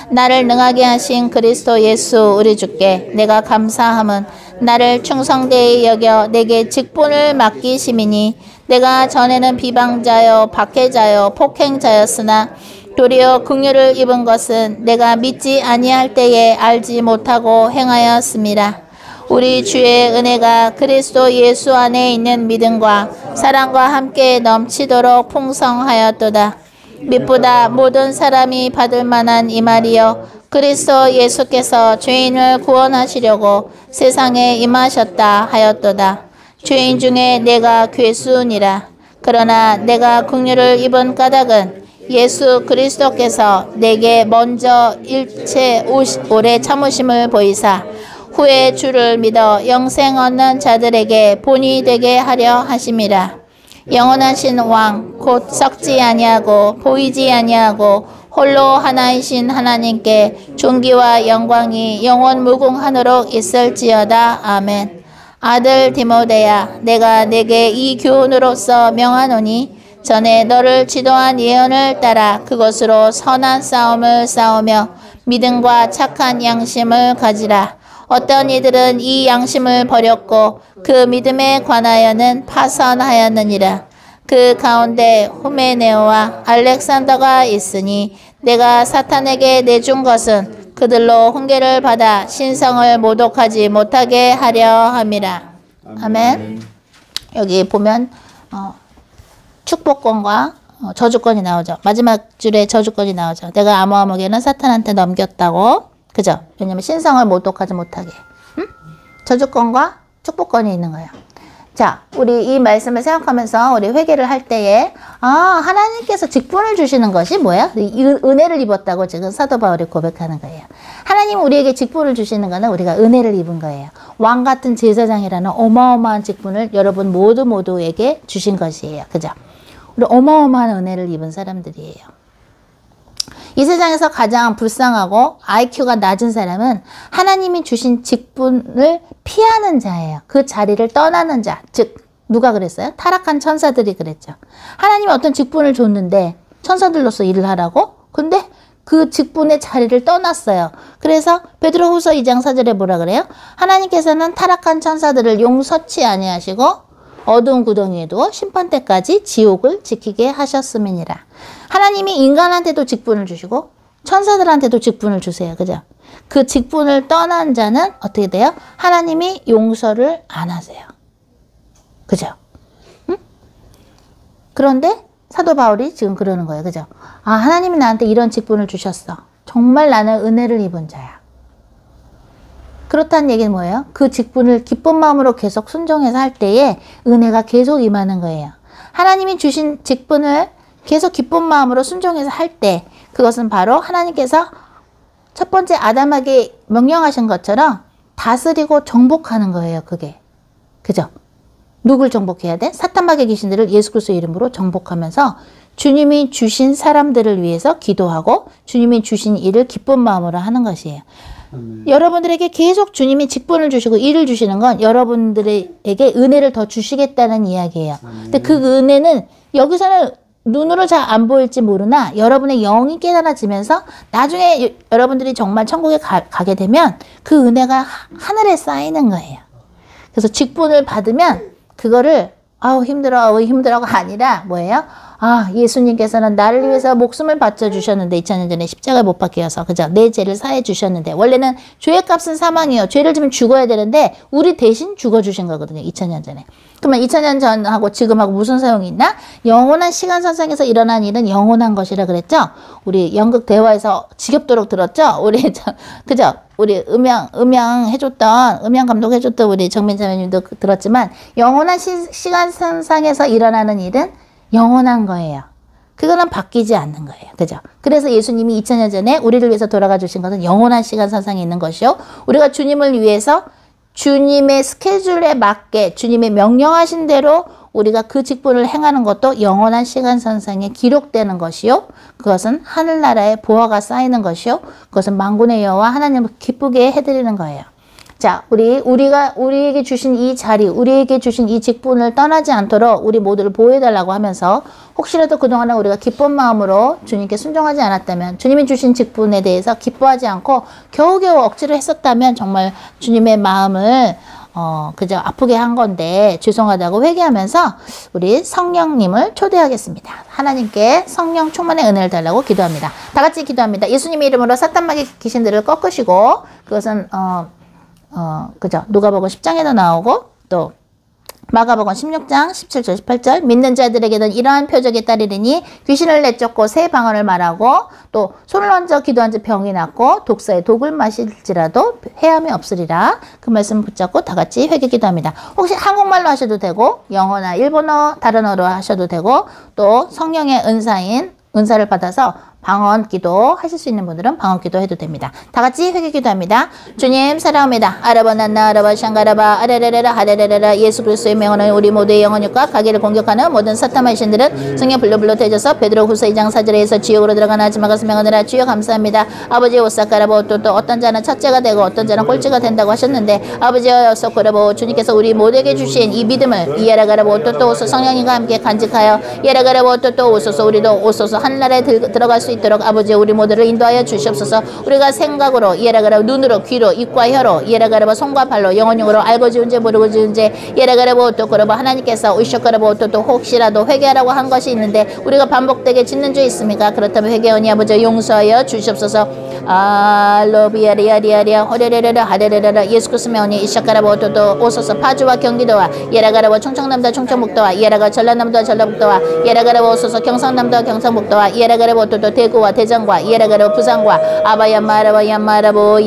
나를 능하게 하신 그리스도 예수 우리 주께 내가 감사함은 나를 충성되이 여겨 내게 직분을 맡기심이니 내가 전에는 비방자요 박해자요 폭행자였으나 도리어 긍휼을 입은 것은 내가 믿지 아니할 때에 알지 못하고 행하였습니다. 우리 주의 은혜가 그리스도 예수 안에 있는 믿음과 사랑과 함께 넘치도록 풍성하였도다. 믿보다 모든 사람이 받을 만한 이 말이여 그리스도 예수께서 죄인을 구원하시려고 세상에 임하셨다 하였도다. 죄인 중에 내가 괴수니라. 그러나 내가 긍휼을 입은 까닭은 예수 그리스도께서 내게 먼저 일체 오래 참으심을 보이사 후에 주를 믿어 영생 얻는 자들에게 본이 되게 하려 하심이라. 영원하신 왕 곧 썩지 아니하고 보이지 아니하고 홀로 하나이신 하나님께 존귀와 영광이 영원 무궁하도록 있을지어다. 아멘. 아들 디모데야 내가 내게 이 교훈으로서 명하노니 전에 너를 지도한 예언을 따라 그것으로 선한 싸움을 싸우며 믿음과 착한 양심을 가지라. 어떤 이들은 이 양심을 버렸고 그 믿음에 관하여는 파선하였느니라. 그 가운데 후메네오와 알렉산더가 있으니 내가 사탄에게 내준 것은 그들로 훈계를 받아 신성을 모독하지 못하게 하려 함이라. 아멘. 여기 보면 축복권과 저주권이 나오죠. 마지막 줄에 저주권이 나오죠. 내가 아모아목에는 사탄한테 넘겼다고. 그죠? 왜냐면 신성을 모독하지 못하게. 저주권과 축복권이 있는 거예요. 자, 우리 이 말씀을 생각하면서 우리 회개를 할 때에 하나님께서 직분을 주시는 것이 뭐야? 은혜를 입었다고 지금 사도 바울이 고백하는 거예요. 하나님 우리에게 직분을 주시는 거는 우리가 은혜를 입은 거예요. 왕 같은 제사장이라는 어마어마한 직분을 여러분 모두에게 주신 것이에요. 그죠? 우리 어마어마한 은혜를 입은 사람들이에요. 이 세상에서 가장 불쌍하고 IQ가 낮은 사람은 하나님이 주신 직분을 피하는 자예요. 그 자리를 떠나는 자. 즉 누가 그랬어요? 타락한 천사들이 그랬죠. 하나님이 어떤 직분을 줬는데 천사들로서 일을 하라고? 근데 그 직분의 자리를 떠났어요. 그래서 베드로후서 2장 4절에 뭐라 그래요? 하나님께서는 타락한 천사들을 용서치 아니하시고 어두운 구덩이에 두어 심판 때까지 지옥을 지키게 하셨음이니라. 하나님이 인간한테도 직분을 주시고 천사들한테도 직분을 주세요. 그죠? 그 직분을 떠난 자는 어떻게 돼요? 하나님이 용서를 안 하세요. 그죠? 응? 그런데 사도 바울이 지금 그러는 거예요. 그죠? 하나님이 나한테 이런 직분을 주셨어. 정말 나는 은혜를 입은 자야. 그렇다는 얘기는 뭐예요? 그 직분을 기쁜 마음으로 계속 순종해서 할 때에 은혜가 계속 임하는 거예요. 하나님이 주신 직분을 계속 기쁜 마음으로 순종해서 할 때 그것은 바로 하나님께서 첫 번째 아담에게 명령하신 것처럼 다스리고 정복하는 거예요. 그게. 그죠? 누굴 정복해야 돼? 사탄마귀 귀신들을 예수 그리스도의 이름으로 정복하면서 주님이 주신 사람들을 위해서 기도하고 주님이 주신 일을 기쁜 마음으로 하는 것이에요. 여러분들에게 계속 주님이 직분을 주시고 일을 주시는 건 여러분들에게 은혜를 더 주시겠다는 이야기예요. 근데 그 은혜는 여기서는 눈으로 잘 안 보일지 모르나 여러분의 영이 깨달아지면서 나중에 여러분들이 정말 천국에 가게 되면 그 은혜가 하늘에 쌓이는 거예요. 그래서 직분을 받으면 그거를 힘들어가 아니라 뭐예요? 예수님께서는 나를 위해서 목숨을 바쳐주셨는데 2000년 전에 십자가에 못 박혀서 그죠? 내 죄를 사해 주셨는데 원래는 죄의 값은 사망이에요. 죄를 지면 죽어야 되는데 우리 대신 죽어주신 거거든요. 2000년 전에. 그러면 2000년 전하고 지금하고 무슨 소용이 있나? 영원한 시간선상에서 일어난 일은 영원한 것이라 그랬죠? 우리 연극 대화에서 지겹도록 들었죠? 우리 그죠? 우리 음향 해줬던 음향 감독 해줬던 우리 정민 자매님도 들었지만 영원한 시간선상에서 일어나는 일은 영원한 거예요. 그거는 바뀌지 않는 거예요. 그죠? 그래서 예수님이 2000년 전에 우리를 위해서 돌아가 주신 것은 영원한 시간선상에 있는 것이요. 우리가 주님을 위해서 주님의 스케줄에 맞게 주님의 명령하신 대로 우리가 그 직분을 행하는 것도 영원한 시간선상에 기록되는 것이요. 그것은 하늘나라에 보화가 쌓이는 것이요. 그것은 만군의 여호와 하나님을 기쁘게 해드리는 거예요. 자, 우리에게 주신 이 자리, 우리에게 주신 이 직분을 떠나지 않도록 우리 모두를 보호해달라고 하면서 혹시라도 그동안에 우리가 기쁜 마음으로 주님께 순종하지 않았다면 주님이 주신 직분에 대해서 기뻐하지 않고 겨우겨우 억지로 했었다면 정말 주님의 마음을 그저 아프게 한 건데 죄송하다고 회개하면서 우리 성령님을 초대하겠습니다. 하나님께 성령 충만의 은혜를 달라고 기도합니다. 다 같이 기도합니다. 예수님의 이름으로 사탄마귀 귀신들을 꺾으시고 그것은 그죠? 누가복음 10장에도 나오고 또 마가복음 16장 17절 18절 믿는 자들에게는 이러한 표적이 따르리니 귀신을 내쫓고 새 방언을 말하고 또 손을 얹어 기도한 자 병이 낫고 독사의 독을 마실지라도 해함이 없으리라. 그 말씀 붙잡고 다 같이 회개 기도합니다. 혹시 한국말로 하셔도 되고 영어나 일본어 다른 어로 하셔도 되고 또 성령의 은사를 받아서 방언 기도 하실 수 있는 분들은 방언 기도 해도 됩니다. 다 같이 회개 기도합니다. 주님 사랑합니다. 아라바난나 아라바 샹가라바 아레레레라 하레레레라 예수 그리스도의 명언은 우리 모두의 영혼과 가게를 공격하는 모든 사탄의 신들은 성령 불로 태져서 베드로 후서 2장 4절에서 지옥으로 들어가나 하지 마가서 명하느라 주여 감사합니다. 아버지 오사카라보 또 어떤 자는 첫째가 되고 어떤 자는 꼴찌가 된다고 하셨는데 아버지여 소코라보 주님께서 우리 모두에게 주신 이 믿음을 이에라가라보 또 오소 성령님과 함께 간직하여 이에라가라보 또 오소서 우리도 오소서 하늘나라에 들어갈 수 있도록 아버지 우리 모두를 인도하여 주시옵소서. 우리가 생각으로 이에라가라 눈으로 귀로 입과 혀로 이에라가라 손과 발로 영혼용으로 알고 지은 죄 모르고 지은 죄 이에라가라 또 그러고 하나님께서 오셔가라 또 혹시라도 회개하라고 한 것이 있는데 우리가 반복되게 짓는 죄 있습니까? 그렇다면 회개하니 아버지 용서하여 주시옵소서. 알로비아리아리아리아 호레레레라 하레레레라 예수 그리스도의 명이 이샤가라보 또 오소서 파주와 경기도와 이에라가라보 충청남도와 충청북도와 이에라가 전라남도와 전라북도와 이에라가라보 오소서 경상남도와 경상북도와 이에라가라보 또 대구와 대전과 이에라가라보 부산과 아바야마라보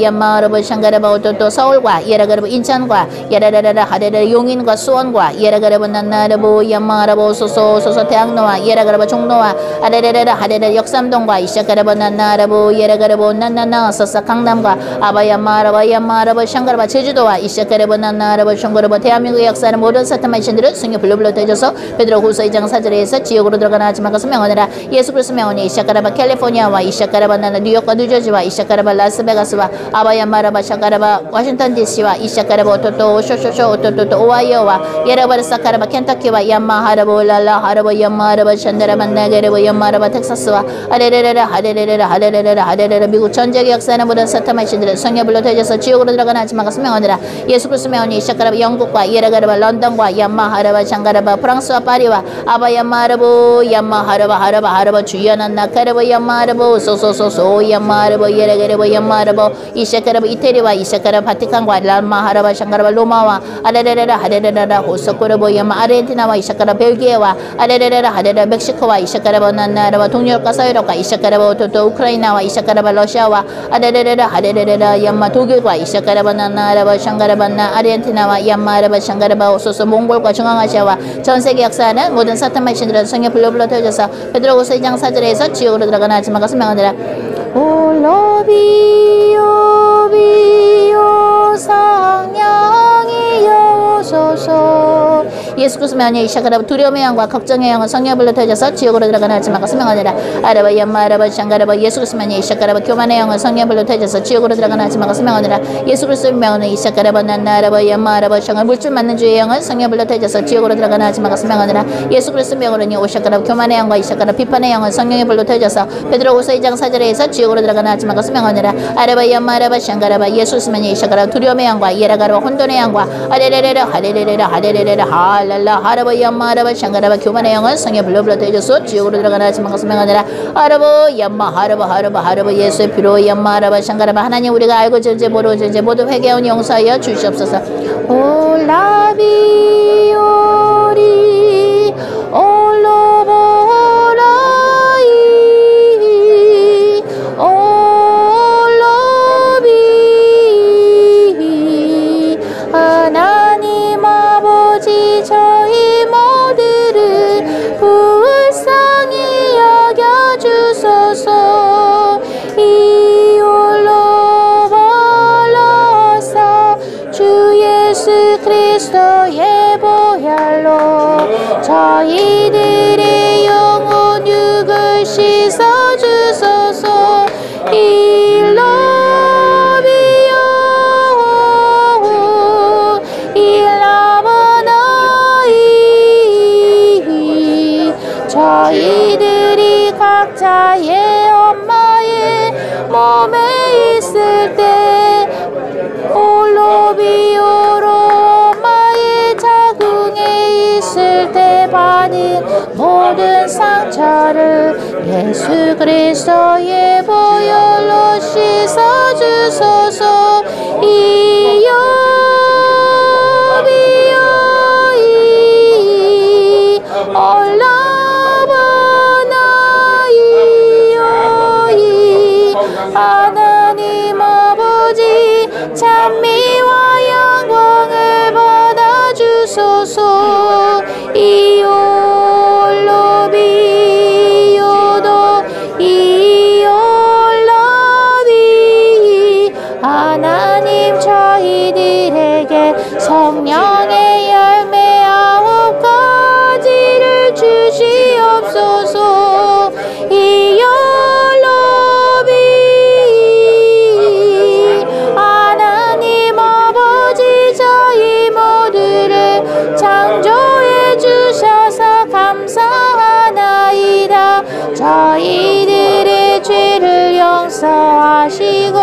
야마라보 샹가라보 또 서울과 이에라가라보 인천과 이에라라라 하레레 용인과 수원과 이에라가라보 난나라보 야마라보 소소 대학로와 이에라가라보 종로와 아레레레라 하레레 역삼동과 이샤가라보 난나라보 이에라가라보 난나나 서서 강남과 아바야마라보 샹가라보 제주도와 이샤가라보 난나라보 샹가라보 대한민국의 역사는 모든 사탄의 신들을 승려 불러 대줘서 베드로 후서 2장 4절에서 지옥으로 들어가나 하지 말고서 명하느라 예수 그리스도 명하니 이샤가라바 캘리포니아와 이샤가라바 나나 뉴욕과 뉴저지와 이샤가라바 라스베가스와 아바야마라바 샤가라바 워싱턴 DC와 이샤가라바 또 쇼쇼쇼 또 오하이오와 예라바르사카라바 켄터키와 야마하라보 랄라하라보 야마하라바 샨다라바 나게라보 야마하라바 텍사스와 아레레레라 하레레레라 하레레레라 하레레레 미국 전 지역의 역사는 모든 사탄의 신들은 성녀불로 되져서 지옥으로 들어가나 하지 말고서 명하느라 예수 그리스도 명하니 이샤가라바 영국과 예라가라바 런던과 야마하라바 샹가라바 프랑스와 파리와 아바야마라보 야마하라바 주연한 나카라보 야마라보 소소소소 야마라보 예레게레보 야마라보 이샤카라보 이태리와 이샤카라보 바티칸과 라마하라바 샹가라바 로마와 아레레레라 하레레레라 호소코라보 야마 아르헨티나와 이샤카라보 벨기에와 아레레레라 하레레 멕시코와 이샤카라보 나나라바 동유럽과 서유럽과 이샤카라보 또 우크라이나와 이샤카라바 러시아와 아레레레라 하레레레라 야마 독일과 이샤카라바 나나라바 샹가라바 나 아르헨티나와 야마라바 샹가라바 소소 몽골과 중앙아시아와 전 세계 역사는 모든 사탄의 신들은 성령 불로 태워져서 베드로후서 2장 4절에서 지옥으로 들어가나 하지 말고서 명하느라 올로비오 성령이여 오소서 예수 그리스도 명하니 이샤가라바 두려움의 영과 걱정의 영은 성령불로 태워져서 지옥으로 들어가나 하지 말고서 명하느라 아라바 야마라바 샹가라바 예수 그리스도 명하니 이샤가라바 교만의 영은 성령불로 태워져서 지옥으로 들어가나 하지 말고서 명하느라 예수 그리스도 명하니 이샤가라바 난나라바 야마라바 샹가 물줄 맞는 주의 영은 성령불로 태워져서 지옥으로 들어가나 하지 말고서 명하느라 예수 그리스도 명으로니 오샤가라바 교만의 영과 이샤가라바 비판의 영은 성령의 불로 태워져서 베드로후서 2장 4절에서 지옥으로 들어가나 하지 말고서 명하느라 아라바 야마라바 샹가라바 예수 그리스도 명하니 이샤가라바 두려움의 영과 예라가라바 혼돈의 영과 아레레레라 하레레레라 하레레레라 할랄라 알라 하라바 얌마 하라바 샹가라바 교만의 영은 성에 불러불러 되어져서 지옥으로 들어가나 지만 것을 명하니라. 하라바 얌마 하라바 예수의 피로 얌마 하라바 샹가라바 하나님 우리가 알고 전제 모르고 전제 모두 회개하오니 용서하여 주시옵소서. 올라비오리 올로보라이 올로비 하나님 아버지 저희 모두를 불쌍히 여겨주소서. 이 올로벌러서 주 예수 그리스도의 보혈로 저희들의 영혼 육을 씻어주소서. I love you, I love you. 저희들이 각자의 엄마의 몸에 있을 때 올로비오로 엄마의 자궁에 있을 때 받은 모든 상처를 예수 그리스도의 보혈로 씻어주소서. 이요비요이 올라바나이요이 하나님 아버지 찬미와 영광을 받아주소서. 이올로비요도 이올로비 하나님 저희들에게 성령의 열매 9가지를 주시옵소서. 이올로비 하나님 아버지 저희 모두를 창조해 주셔서 감사하나이다. 저희들의 죄를 용서하시고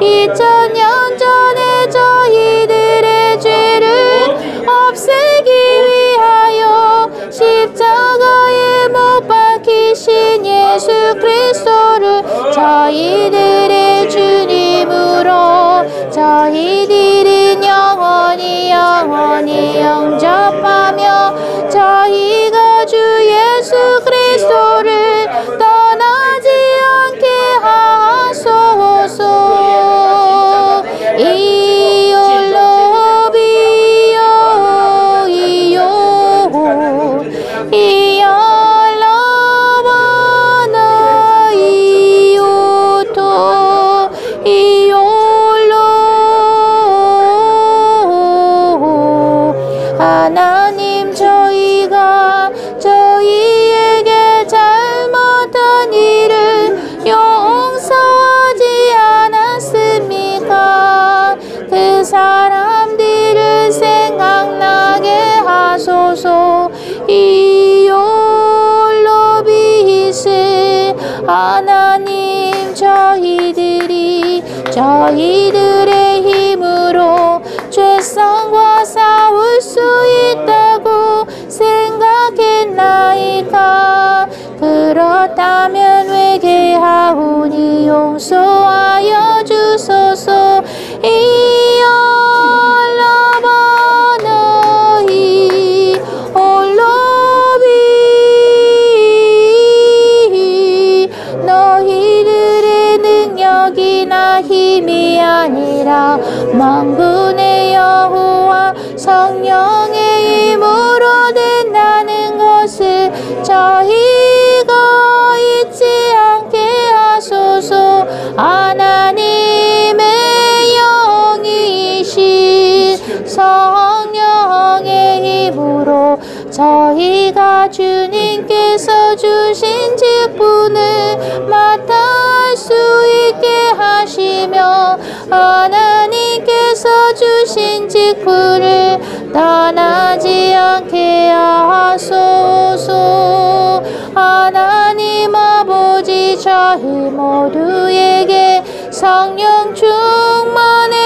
2000년 전에 저희들의 죄를 없애기 위하여 십자가에 못 박히신 예수 그리스도를 저희들의 주님으로 저희들은 영원히 영접하며 저희가 주 예수 그리스도를 떠나지 않게 하소서. 이올로비요 이올로바나이오토 이올로 하나님 저희가 저희에게 잘못한 일을 용서하지 않았습니까? 그 사람들을 생각나게 하소서. 이올로비스 하나님 저희들의 힘으로 죄성과 싸울 수 있다고 생각했나이까? 그렇다면 회개하오니 용서하여 주소서. 이올라바나이 올로비 너희들의 능력이나 힘이 아니라 만군의 여호와 성령의 힘으로 된다는 것을 저희가 잊지 않게 하소서. 하나님의 영이신 성령의 힘으로 저희가 주님께서 주신 직분을 맡아 할 수 있게 하시며 하나님께서 주신 직분을 떠나지 않게 하소서. 하나님 아버지 저희 모두에게 성령 충만의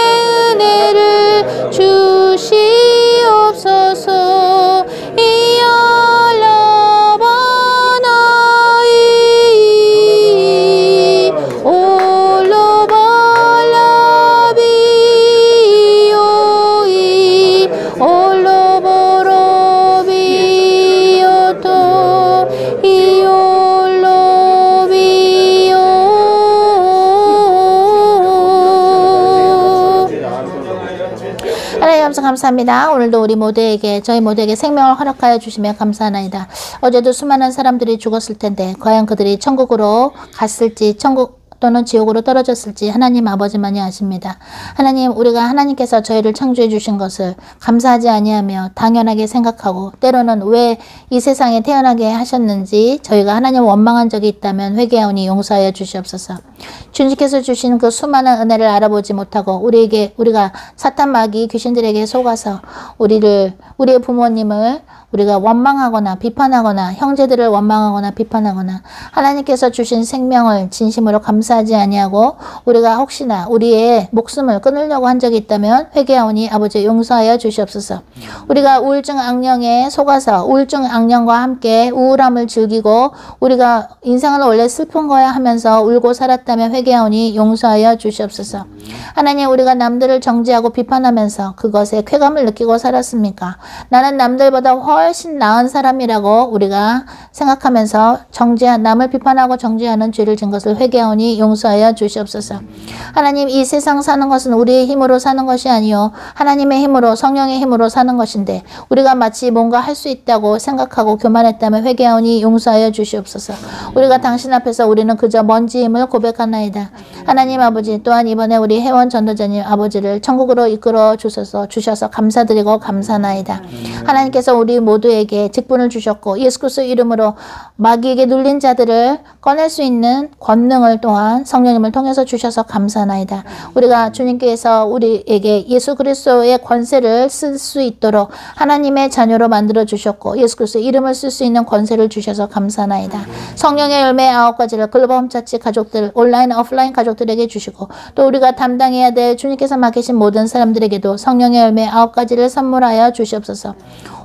은혜를 주시옵소서. 참석 감사합니다. 오늘도 우리 모두에게 저희 모두에게 생명을 허락하여 주시며 감사하나이다. 어제도 수많은 사람들이 죽었을 텐데 과연 그들이 천국으로 갔을지 천국 또는 지옥으로 떨어졌을지 하나님 아버지만이 아십니다. 하나님, 우리가 하나님께서 저희를 창조해 주신 것을 감사하지 아니하며 당연하게 생각하고 때로는 왜 이 세상에 태어나게 하셨는지 저희가 하나님 원망한 적이 있다면 회개하오니 용서하여 주시옵소서. 주님께서 주신 그 수많은 은혜를 알아보지 못하고 우리가 사탄 마귀 귀신들에게 속아서 우리의 부모님을 우리가 원망하거나 비판하거나 형제들을 원망하거나 비판하거나 하나님께서 주신 생명을 진심으로 감사하지 아니하고 우리가 혹시나 우리의 목숨을 끊으려고 한 적이 있다면 회개하오니 아버지 용서하여 주시옵소서. 우리가 우울증 악령에 속아서 우울증 악령과 함께 우울함을 즐기고 우리가 인생은 원래 슬픈 거야 하면서 울고 살았다면 회개하오니 용서하여 주시옵소서. 하나님, 우리가 남들을 정죄하고 비판하면서 그것에 쾌감을 느끼고 살았습니까? 나는 남들보다 훨씬 나은 사람이라고 우리가 생각하면서 남을 비판하고 정죄하는 죄를 진 것을 회개하오니 용서하여 주시옵소서. 하나님, 이 세상 사는 것은 우리의 힘으로 사는 것이 아니요 하나님의 힘으로 성령의 힘으로 사는 것인데 우리가 마치 뭔가 할 수 있다고 생각하고 교만했다면 회개하오니 용서하여 주시옵소서. 우리가 당신 앞에서 우리는 그저 먼지임을 고백하나이다. 하나님 아버지, 또한 이번에 우리 혜원 전도자님 아버지를 천국으로 이끌어 주셔서 감사드리고 감사나이다. 하나님께서 우리 모두에게 직분을 주셨고 예수 그리스도 이름으로 마귀에게 눌린 자들을 꺼낼 수 있는 권능을 또한 성령님을 통해서 주셔서 감사나이다. 우리가 주님께서 우리에게 예수 그리스도의 권세를 쓸 수 있도록 하나님의 자녀로 만들어 주셨고 예수 그리스도 이름을 쓸 수 있는 권세를 주셔서 감사나이다. 성령의 열매 9가지를 글로벌 홈처치 가족들, 온라인 오프라인 가족들에게 주시고 또 우리가 담당해야 될 주님께서 맡기신 모든 사람들에게도 성령의 열매 9가지를 선물하여 주시옵소서.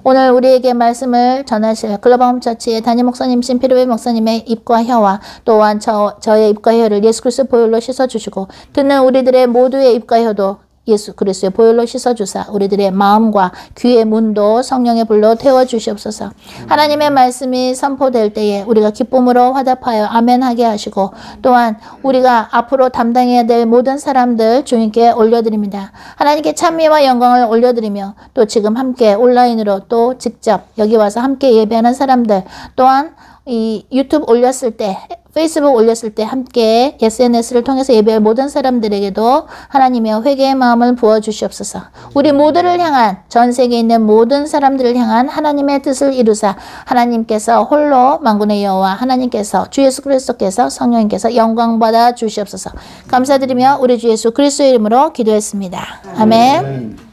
오늘 우리에게 말씀을 전하실 글로벌 홈처치의 담임 목사님 신필요의 목사님의 입과 혀와 또한 저의 입과 혀를 예수 그리스도 보혈로 씻어주시고 듣는 우리들의 모두의 입과 혀도 예수 그리스도의 보혈로 씻어주사 우리들의 마음과 귀의 문도 성령의 불로 태워주시옵소서. 하나님의 말씀이 선포될 때에 우리가 기쁨으로 화답하여 아멘하게 하시고 또한 우리가 앞으로 담당해야 될 모든 사람들 주님께 올려드립니다. 하나님께 찬미와 영광을 올려드리며 또 지금 함께 온라인으로 또 직접 여기 와서 함께 예배하는 사람들 또한 이 유튜브 올렸을 때 페이스북 올렸을 때 함께 SNS를 통해서 예배할 모든 사람들에게도 하나님의 회개의 마음을 부어주시옵소서. 우리 모두를 향한 전 세계에 있는 모든 사람들을 향한 하나님의 뜻을 이루사 하나님께서 홀로 만군의 여호와 하나님께서 주 예수 그리스도께서 성령님께서 영광받아 주시옵소서. 감사드리며 우리 주 예수 그리스도의 이름으로 기도했습니다. 아멘.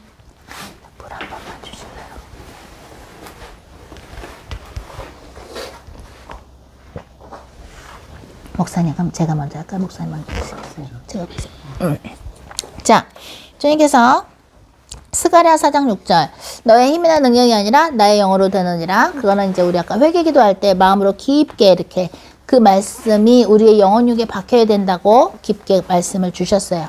목사님, 그럼 제가 먼저 할까요? 목사님 먼저 하시겠어요? 제가 자, 주님께서 스가랴 4장 6절 너의 힘이나 능력이 아니라 나의 영으로 되느니라. 그거는 이제 우리 아까 회개기도 할 때 마음으로 깊게 이렇게 그 말씀이 우리의 영혼육에 박혀야 된다고 깊게 말씀을 주셨어요.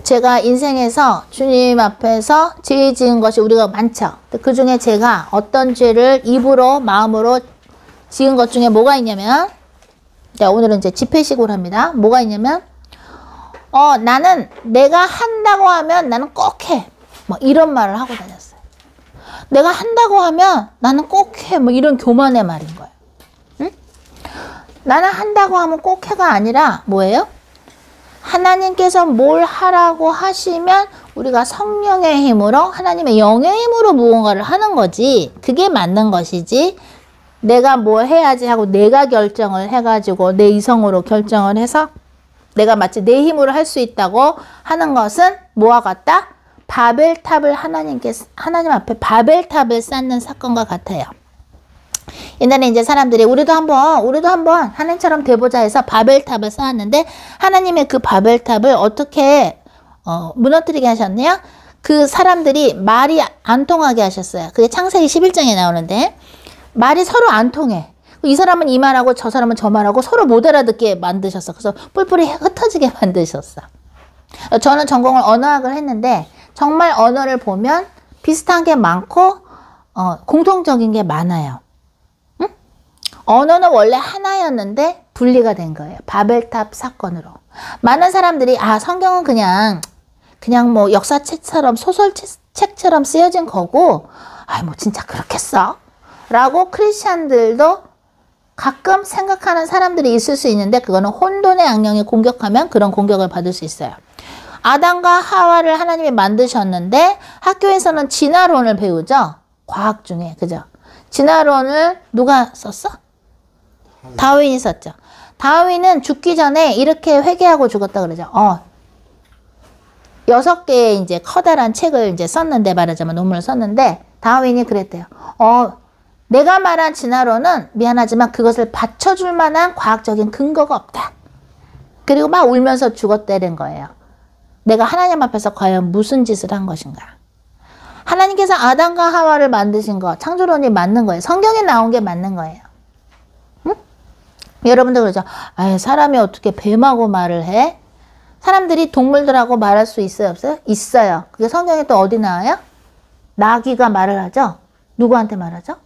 제가 인생에서 주님 앞에서 죄 지은 것이 우리가 많죠. 그 중에 제가 어떤 죄를 입으로 마음으로 지은 것 중에 뭐가 있냐면 자, 오늘은 이제 집회식으로 합니다. 뭐가 있냐면 나는 내가 한다고 하면 나는 꼭 해. 뭐 이런 말을 하고 다녔어요. 내가 한다고 하면 나는 꼭 해. 뭐 이런 교만의 말인 거예요. 응? 나는 한다고 하면 꼭 해가 아니라 뭐예요? 하나님께서 뭘 하라고 하시면 우리가 성령의 힘으로 하나님의 영의 힘으로 무언가를 하는 거지. 그게 맞는 것이지. 내가 뭘 해야지 하고 내가 결정을 해가지고 내 이성으로 결정을 해서 내가 마치 내 힘으로 할 수 있다고 하는 것은 뭐와 같다? 바벨탑을 하나님 앞에 바벨탑을 쌓는 사건과 같아요. 옛날에 이제 사람들이 우리도 한번 하나님처럼 돼보자 해서 바벨탑을 쌓았는데 하나님의 그 바벨탑을 어떻게 무너뜨리게 하셨네요. 그 사람들이 말이 안 통하게 하셨어요. 그게 창세기 11장에 나오는데 말이 서로 안 통해. 이 사람은 이 말하고 저 사람은 저 말하고 서로 못 알아듣게 만드셨어. 그래서 뿔뿔이 흩어지게 만드셨어. 저는 전공을 언어학을 했는데 정말 언어를 보면 비슷한 게 많고 공통적인 게 많아요. 응? 언어는 원래 하나였는데 분리가 된 거예요. 바벨탑 사건으로. 많은 사람들이 성경은 그냥 뭐 역사책처럼 소설책처럼 쓰여진 거고 뭐 진짜 그렇겠어? 라고 크리스찬들도 가끔 생각하는 사람들이 있을 수 있는데 그거는 혼돈의 악령이 공격하면 그런 공격을 받을 수 있어요. 아담과 하와를 하나님이 만드셨는데 학교에서는 진화론을 배우죠. 과학 중에. 그죠? 진화론을 누가 썼어? 다윈이 썼죠. 다윈은 죽기 전에 이렇게 회개하고 죽었다 그러죠. 6개의 이제 커다란 책을 이제 썼는데 말하자면 논문을 썼는데 다윈이 그랬대요. 내가 말한 진화론은 미안하지만 그것을 받쳐줄 만한 과학적인 근거가 없다. 그리고 막 울면서 죽었다는 거예요. 내가 하나님 앞에서 과연 무슨 짓을 한 것인가. 하나님께서 아담과 하와를 만드신 거, 창조론이 맞는 거예요. 성경에 나온 게 맞는 거예요. 응? 여러분들 그러죠. 사람이 어떻게 뱀하고 말을 해? 사람들이 동물들하고 말할 수 있어요, 없어요? 있어요. 그게 성경에 또 어디 나와요? 나귀가 말을 하죠? 누구한테 말하죠?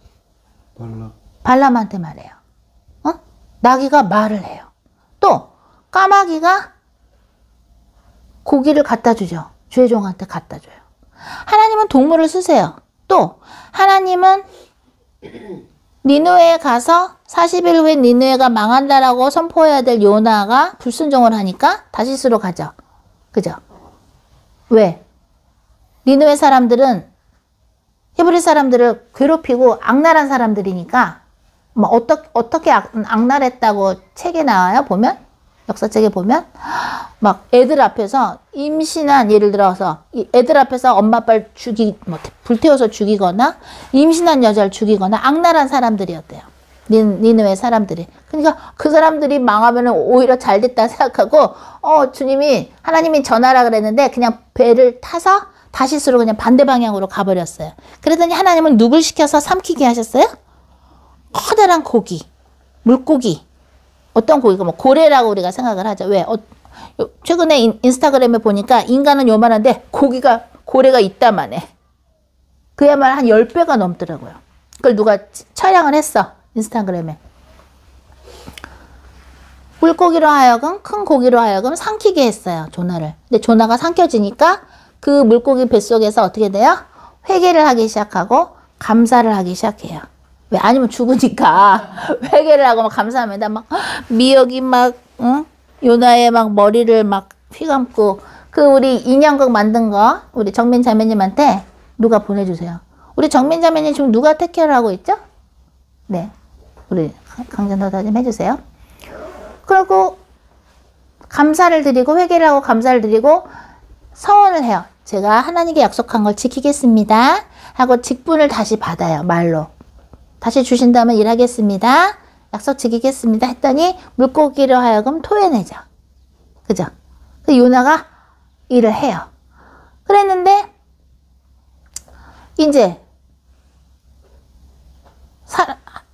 발람한테 말해요. 나귀가 말을 해요. 또 까마귀가 고기를 갖다 주죠. 주의 종한테 갖다 줘요. 하나님은 동물을 쓰세요. 또 하나님은 니느웨에 가서 40일 후에 니느웨가 망한다라고 선포해야 될 요나가 불순종을 하니까 다시스로 가죠. 그죠? 왜? 니느웨 사람들은 히브리 사람들을 괴롭히고 악랄한 사람들이니까 뭐 어떻게 악랄했다고 책에 나와요? 보면? 역사책에 보면 막 애들 앞에서 임신한 예를 들어서 애들 앞에서 엄마 아빠를 불태워서 죽이거나 임신한 여자를 죽이거나 악랄한 사람들이었대요. 니느웨 사람들이. 그러니까 그 사람들이 망하면 오히려 잘 됐다 생각하고 주님이 하나님이 전하라 그랬는데 그냥 배를 타서 다시스로 그냥 반대 방향으로 가버렸어요. 그러더니 하나님은 누굴 시켜서 삼키게 하셨어요? 커다란 고기, 물고기. 어떤 고기가 뭐 고래라고 우리가 생각을 하죠. 왜? 최근에 인스타그램에 보니까 인간은 요만한데 고래가 있다만 해. 그야말로 한 10배가 넘더라고요. 그걸 누가 촬영을 했어. 인스타그램에. 물고기로 하여금 큰 고기로 하여금 삼키게 했어요. 조나를. 근데 조나가 삼켜지니까 그 물고기 뱃속에서 어떻게 돼요? 회개를 하기 시작하고 감사를 하기 시작해요. 왜? 아니면 죽으니까 회개를 하고 막 감사합니다. 막 미역이 막 요나의 막 머리를 막 휘감고 그 우리 인형극 만든 거 우리 정민 자매님한테 누가 보내주세요. 우리 정민 자매님 지금 누가 택케어를 하고 있죠? 네, 우리 강전도사 좀 해주세요. 그리고 감사를 드리고 회개를 하고 감사를 드리고 서원을 해요. 제가 하나님께 약속한 걸 지키겠습니다 하고 직분을 다시 받아요. 말로. 다시 주신다면 일하겠습니다. 약속 지키겠습니다 했더니 물고기로 하여금 토해내죠. 그죠? 그 요나가 일을 해요. 그랬는데 이제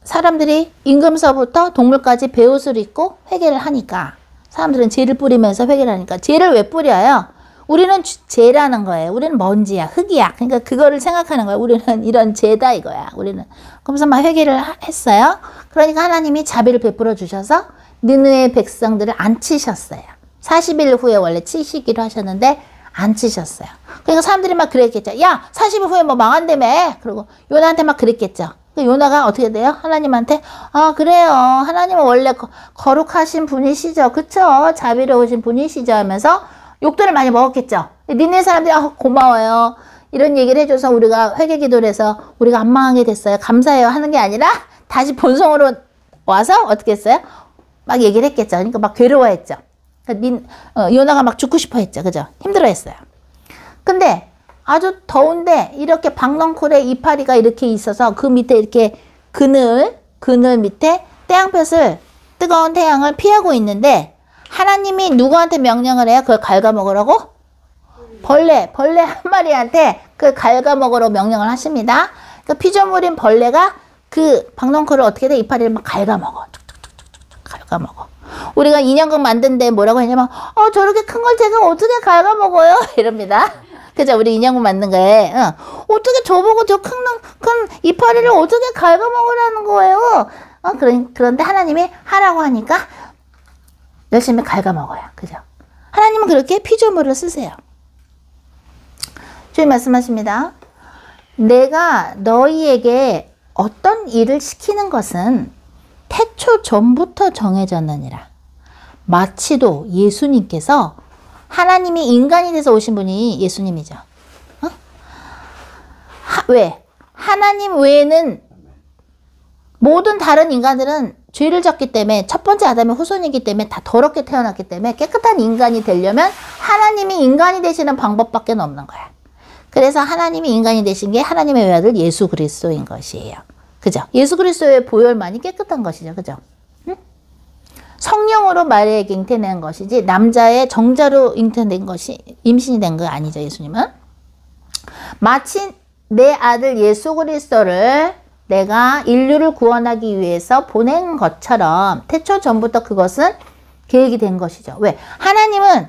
사람들이 임금서부터 동물까지 베옷을 입고 회개를 하니까 사람들은 죄를 뿌리면서 회개를 하니까 죄를 왜 뿌려요? 우리는 죄라는 거예요. 우리는 먼지야, 흙이야. 그러니까 그거를 생각하는 거예요. 우리는 이런 죄다 이거야. 우리는. 그러면서 막 회개를 했어요. 그러니까 하나님이 자비를 베풀어 주셔서 느느웨 백성들을 안 치셨어요. 40일 후에 원래 치시기로 하셨는데 안 치셨어요. 그러니까 사람들이 막 그랬겠죠. 야, 40일 후에 뭐 망한다며. 그리고 요나한테 막 그랬겠죠. 요나가 어떻게 돼요? 하나님한테 그래요. 하나님은 원래 거룩하신 분이시죠. 그쵸? 자비로우신 분이시죠 하면서 욕들을 많이 먹었겠죠. 니네 사람들이 고마워요. 이런 얘기를 해줘서 우리가 회개 기도를 해서 우리가 안 망하게 됐어요. 감사해요 하는 게 아니라 다시 본성으로 와서 어떻게 했어요? 막 얘기를 했겠죠. 그러니까 막 괴로워했죠. 요나가 막 죽고 싶어 했죠. 그죠? 힘들어했어요. 근데 아주 더운데 이렇게 박넝쿨에 이파리가 이렇게 있어서 그 밑에 이렇게 그늘 밑에 태양볕을 뜨거운 태양을 피하고 있는데 하나님이 누구한테 명령을 해요? 그걸 갉아먹으라고? 벌레 한 마리한테 그걸 갉아먹으라고 명령을 하십니다. 그 피조물인 벌레가 그 박넝쿨을 어떻게 돼? 이파리를 막 갉아먹어. 툭툭툭툭 갉아먹어. 우리가 인형극 만든데 뭐라고 했냐면 저렇게 큰 걸 제가 어떻게 갉아먹어요? 이럽니다. 그죠? 우리 인형극 만든 거에 어떻게 저보고 저 큰 이파리를 어떻게 갉아먹으라는 거예요? 그런데 하나님이 하라고 하니까 열심히 갉아먹어요. 그죠? 하나님은 그렇게 피조물을 쓰세요. 주님 말씀하십니다. 내가 너희에게 어떤 일을 시키는 것은 태초 전부터 정해졌느니라. 마치도 예수님께서 하나님이 인간이 돼서 오신 분이 예수님이죠. 왜? 하나님 외에는 모든 다른 인간들은 죄를 졌기 때문에 첫 번째 아담의 후손이기 때문에 다 더럽게 태어났기 때문에 깨끗한 인간이 되려면 하나님이 인간이 되시는 방법밖에 없는 거야. 그래서 하나님이 인간이 되신 게 하나님의 외아들 예수 그리스도인 것이에요. 그죠? 예수 그리스도의 보혈만이 깨끗한 것이죠. 그죠? 응? 성령으로 마리아에게 잉태된 것이지 남자의 정자로 잉태된 것이 임신이 된 거 아니죠. 예수님은. 마치 내 아들 예수 그리스도를 내가 인류를 구원하기 위해서 보낸 것처럼 태초 전부터 그것은 계획이 된 것이죠. 왜? 하나님은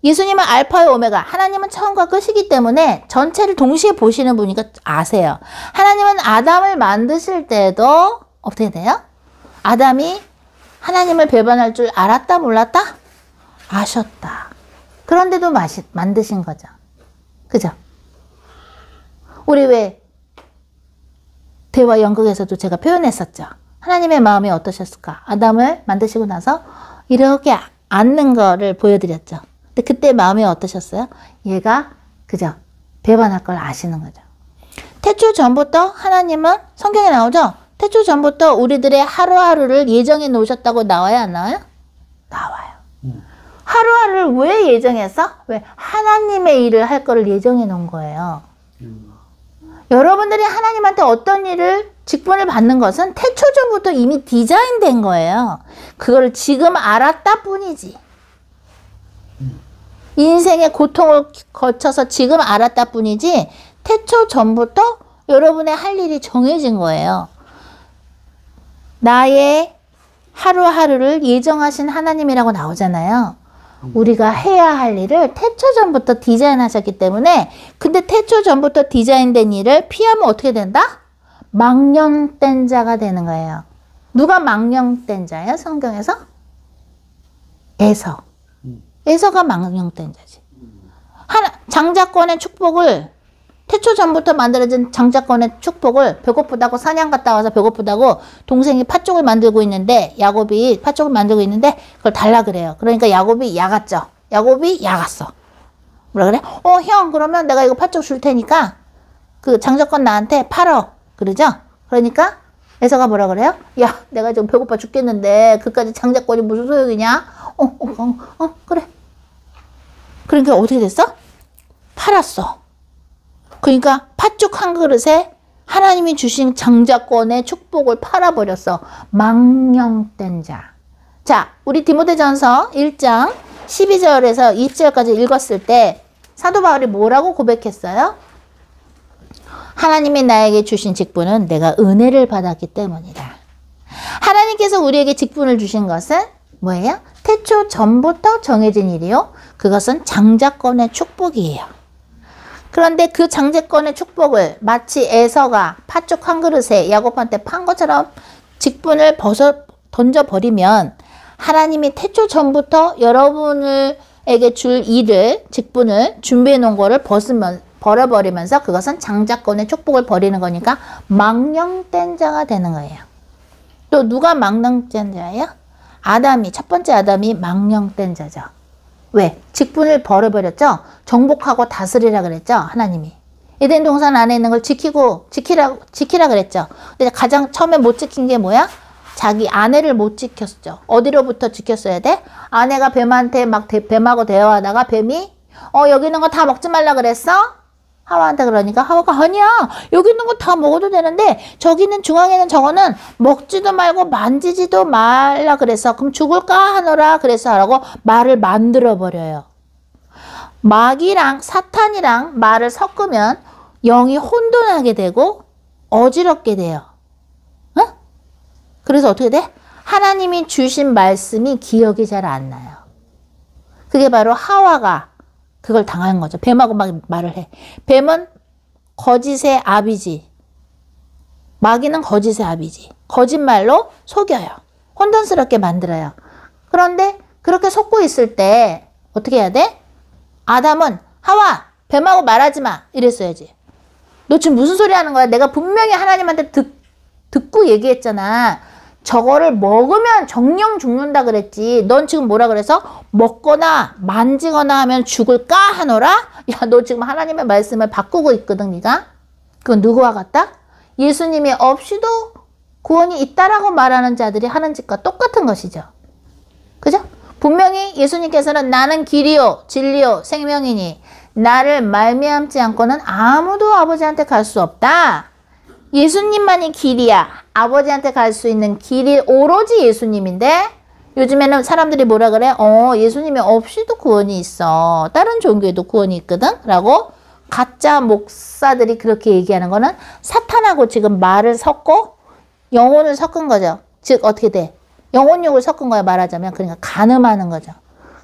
예수님은 알파의 오메가, 하나님은 처음과 끝이기 때문에 전체를 동시에 보시는 분이니까 아세요. 하나님은 아담을 만드실 때도 어떻게 돼요? 아담이 하나님을 배반할 줄 알았다 몰랐다? 아셨다. 그런데도 만드신 거죠. 그죠? 우리 왜 대화 연극에서도 제가 표현했었죠. 하나님의 마음이 어떠셨을까? 아담을 만드시고 나서 이렇게 앉는 거를 보여드렸죠. 근데 그때 마음이 어떠셨어요? 얘가 그죠? 배반할 걸 아시는 거죠. 태초 전부터 하나님은 성경에 나오죠? 태초 전부터 우리들의 하루하루를 예정해 놓으셨다고 나와요? 안 나와요? 나와요. 하루하루를 왜 예정해서? 왜? 하나님의 일을 할 거를 예정해 놓은 거예요. 여러분들이 하나님한테 어떤 일을 직분을 받는 것은 태초 전부터 이미 디자인된 거예요. 그거를 지금 알았다 뿐이지. 인생의 고통을 거쳐서 지금 알았다 뿐이지 태초 전부터 여러분의 할 일이 정해진 거예요. 나의 하루하루를 예정하신 하나님이라고 나오잖아요. 우리가 해야 할 일을 태초 전부터 디자인하셨기 때문에 근데 태초 전부터 디자인된 일을 피하면 어떻게 된다? 망령된 자가 되는 거예요. 누가 망령된 자예요? 성경에서? 에서. 에서가 망령된 자지. 장자권의 축복을 태초 전부터 만들어진 장자권의 축복을 배고프다고 사냥 갔다 와서 배고프다고 동생이 팥죽을 만들고 있는데 야곱이 팥죽을 만들고 있는데 그걸 달라 그래요. 그러니까 야곱이 야갔죠. 야곱이 야갔어. 뭐라 그래? 형 그러면 내가 이거 팥죽 줄 테니까 그 장자권 나한테 팔어. 그러죠? 그러니까 에서가 뭐라 그래요? 야 내가 지금 배고파 죽겠는데 그까지 장자권이 무슨 소용이냐? 그래. 그러니까 어떻게 됐어? 팔았어. 그러니까 팥죽 한 그릇에 하나님이 주신 장자권의 축복을 팔아버렸어. 망령된 자. 자, 우리 디모데전서 1장 12절에서 20절까지 읽었을 때 사도 바울이 뭐라고 고백했어요? 하나님이 나에게 주신 직분은 내가 은혜를 받았기 때문이다. 하나님께서 우리에게 직분을 주신 것은 뭐예요? 태초 전부터 정해진 일이요. 그것은 장자권의 축복이에요. 그런데 그 장자권의 축복을 마치 에서가 팥죽 한 그릇에 야곱한테 판 것처럼 직분을 던져버리면 하나님이 태초 전부터 여러분에게 줄 일을, 직분을 준비해 놓은 거를 버려버리면서 그것은 장자권의 축복을 버리는 거니까 망령된 자가 되는 거예요. 또 누가 망령된 자예요? 아담이, 첫 번째 아담이 망령된 자죠. 왜? 직분을 버려버렸죠? 정복하고 다스리라 그랬죠? 하나님이. 에덴 동산 안에 있는 걸 지키라 그랬죠? 근데 가장 처음에 못 지킨 게 뭐야? 자기 아내를 못 지켰죠. 어디로부터 지켰어야 돼? 아내가 뱀한테 막 뱀하고 대화하다가 뱀이 여기 있는 거 다 먹지 말라 그랬어? 하와한테 그러니까 하와가 아니야 여기 있는 거 다 먹어도 되는데 저기 있는 중앙에 있는 저거는 먹지도 말고 만지지도 말라 그래서 그럼 죽을까 하노라 그래서 하라고 말을 만들어 버려요. 마귀랑 사탄이랑 말을 섞으면 영이 혼돈하게 되고 어지럽게 돼요. 응? 그래서 어떻게 돼? 하나님이 주신 말씀이 기억이 잘 안 나요. 그게 바로 하와가 그걸 당한 거죠. 뱀하고 막 말을 해. 뱀은 거짓의 아비지. 마귀는 거짓의 아비지. 거짓말로 속여요. 혼돈스럽게 만들어요. 그런데 그렇게 속고 있을 때 어떻게 해야 돼? 아담은 하와 뱀하고 말하지 마 이랬어야지. 너 지금 무슨 소리 하는 거야? 내가 분명히 하나님한테 듣고 얘기했잖아. 저거를 먹으면 정령 죽는다 그랬지. 넌 지금 뭐라 그래서? 먹거나 만지거나 하면 죽을까 하노라? 야, 너 지금 하나님의 말씀을 바꾸고 있거든, 네가. 그건 누구와 같다? 예수님이 없이도 구원이 있다라고 말하는 자들이 하는 짓과 똑같은 것이죠. 그죠? 분명히 예수님께서는 나는 길이요 진리요 생명이니 나를 말미암지 않고는 아무도 아버지한테 갈 수 없다. 예수님만이 길이야. 아버지한테 갈 수 있는 길이 오로지 예수님인데 요즘에는 사람들이 뭐라 그래? 예수님이 없이도 구원이 있어. 다른 종교에도 구원이 있거든? 라고 가짜 목사들이 그렇게 얘기하는 거는 사탄하고 지금 말을 섞고 영혼을 섞은 거죠. 즉 어떻게 돼? 영혼욕을 섞은 거야 말하자면. 그러니까 간음하는 거죠.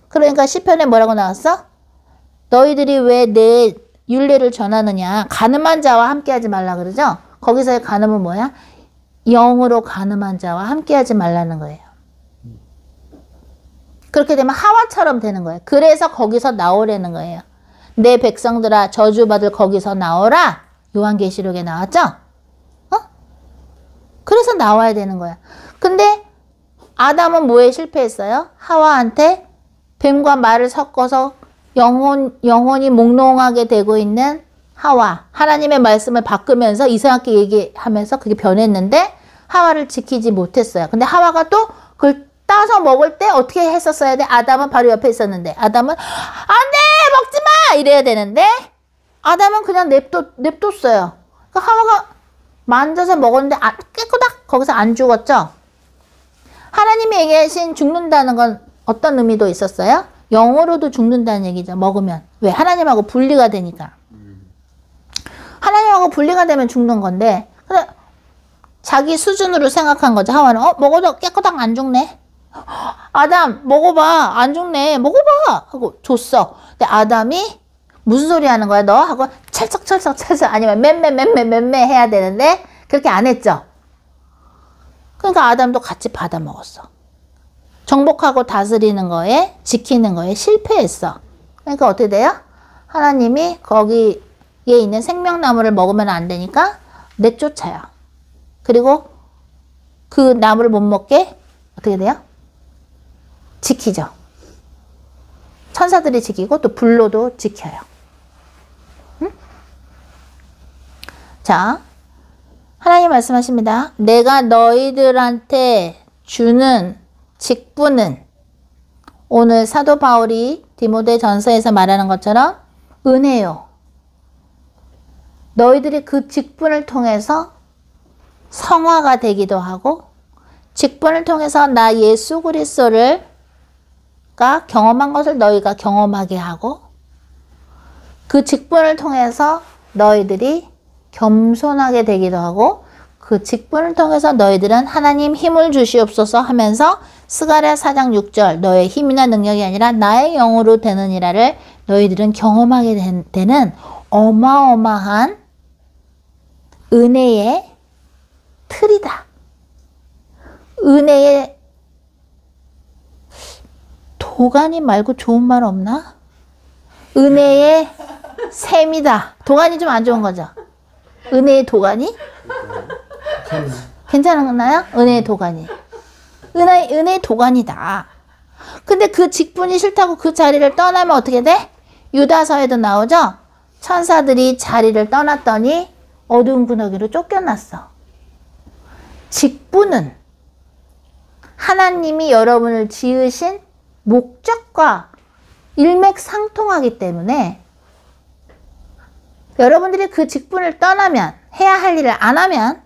그러니까 시편에 뭐라고 나왔어? 너희들이 왜 내 율례를 전하느냐. 간음한 자와 함께하지 말라 그러죠. 거기서의 간음은 뭐야? 영으로 간음한 자와 함께하지 말라는 거예요. 그렇게 되면 하와처럼 되는 거예요. 그래서 거기서 나오라는 거예요. 내 백성들아 저주받을 거기서 나오라. 요한계시록에 나왔죠? 그래서 나와야 되는 거야. 근데 아담은 뭐에 실패했어요? 하와한테 뱀과 말을 섞어서 영혼이 몽롱하게 되고 있는 하와. 하나님의 말씀을 바꾸면서 이상하게 얘기하면서 그게 변했는데 하와를 지키지 못했어요. 근데 하와가 또 그걸 따서 먹을 때 어떻게 했었어야 돼? 아담은 바로 옆에 있었는데 아담은 안 돼! 먹지 마! 이래야 되는데 아담은 그냥 냅뒀어요. 그러니까 하와가 만져서 먹었는데 깨끗하게 거기서 안 죽었죠? 하나님이 얘기하신 죽는다는 건 어떤 의미도 있었어요? 영으로도 죽는다는 얘기죠. 먹으면. 왜? 하나님하고 분리가 되니까. 하나님하고 분리가 되면 죽는 건데 근데 자기 수준으로 생각한 거죠. 하와는 먹어도 깨끗하게 안 죽네. 아담 먹어봐. 안 죽네. 먹어봐. 하고 줬어. 근데 아담이 무슨 소리 하는 거야 너? 하고 찰싹찰싹 아니면 맴매 해야 되는데 그렇게 안 했죠. 그러니까 아담도 같이 받아 먹었어. 정복하고 다스리는 거에 지키는 거에 실패했어. 그러니까 어떻게 돼요? 하나님이 거기에 있는 생명나무를 먹으면 안 되니까 내쫓아요. 그리고 그 나무를 못 먹게 어떻게 돼요? 지키죠. 천사들이 지키고 또 불로도 지켜요. 응? 자, 하나님 말씀하십니다. 내가 너희들한테 주는 직분은 오늘 사도 바울이 디모데 전서에서 말하는 것처럼 은혜요. 너희들이 그 직분을 통해서 성화가 되기도 하고 직분을 통해서 나 예수 그리스도를 경험한 것을 너희가 경험하게 하고 그 직분을 통해서 너희들이 겸손하게 되기도 하고 그 직분을 통해서 너희들은 하나님 힘을 주시옵소서 하면서 스가랴 4장 6절 너의 힘이나 능력이 아니라 나의 영으로 되느니라를 너희들은 경험하게 되는 어마어마한 은혜의 틀이다. 은혜의 도가니 말고 좋은 말 없나? 은혜의 셈이다. 도가니 좀 안 좋은 거죠? 은혜의 도가니? 괜찮나요? 은혜의 도가니. 은혜의 도가니다. 근데 그 직분이 싫다고 그 자리를 떠나면 어떻게 돼? 유다서에도 나오죠? 천사들이 자리를 떠났더니 어두운 군더기로 쫓겨났어. 직분은 하나님이 여러분을 지으신 목적과 일맥상통하기 때문에 여러분들이 그 직분을 떠나면 해야 할 일을 안 하면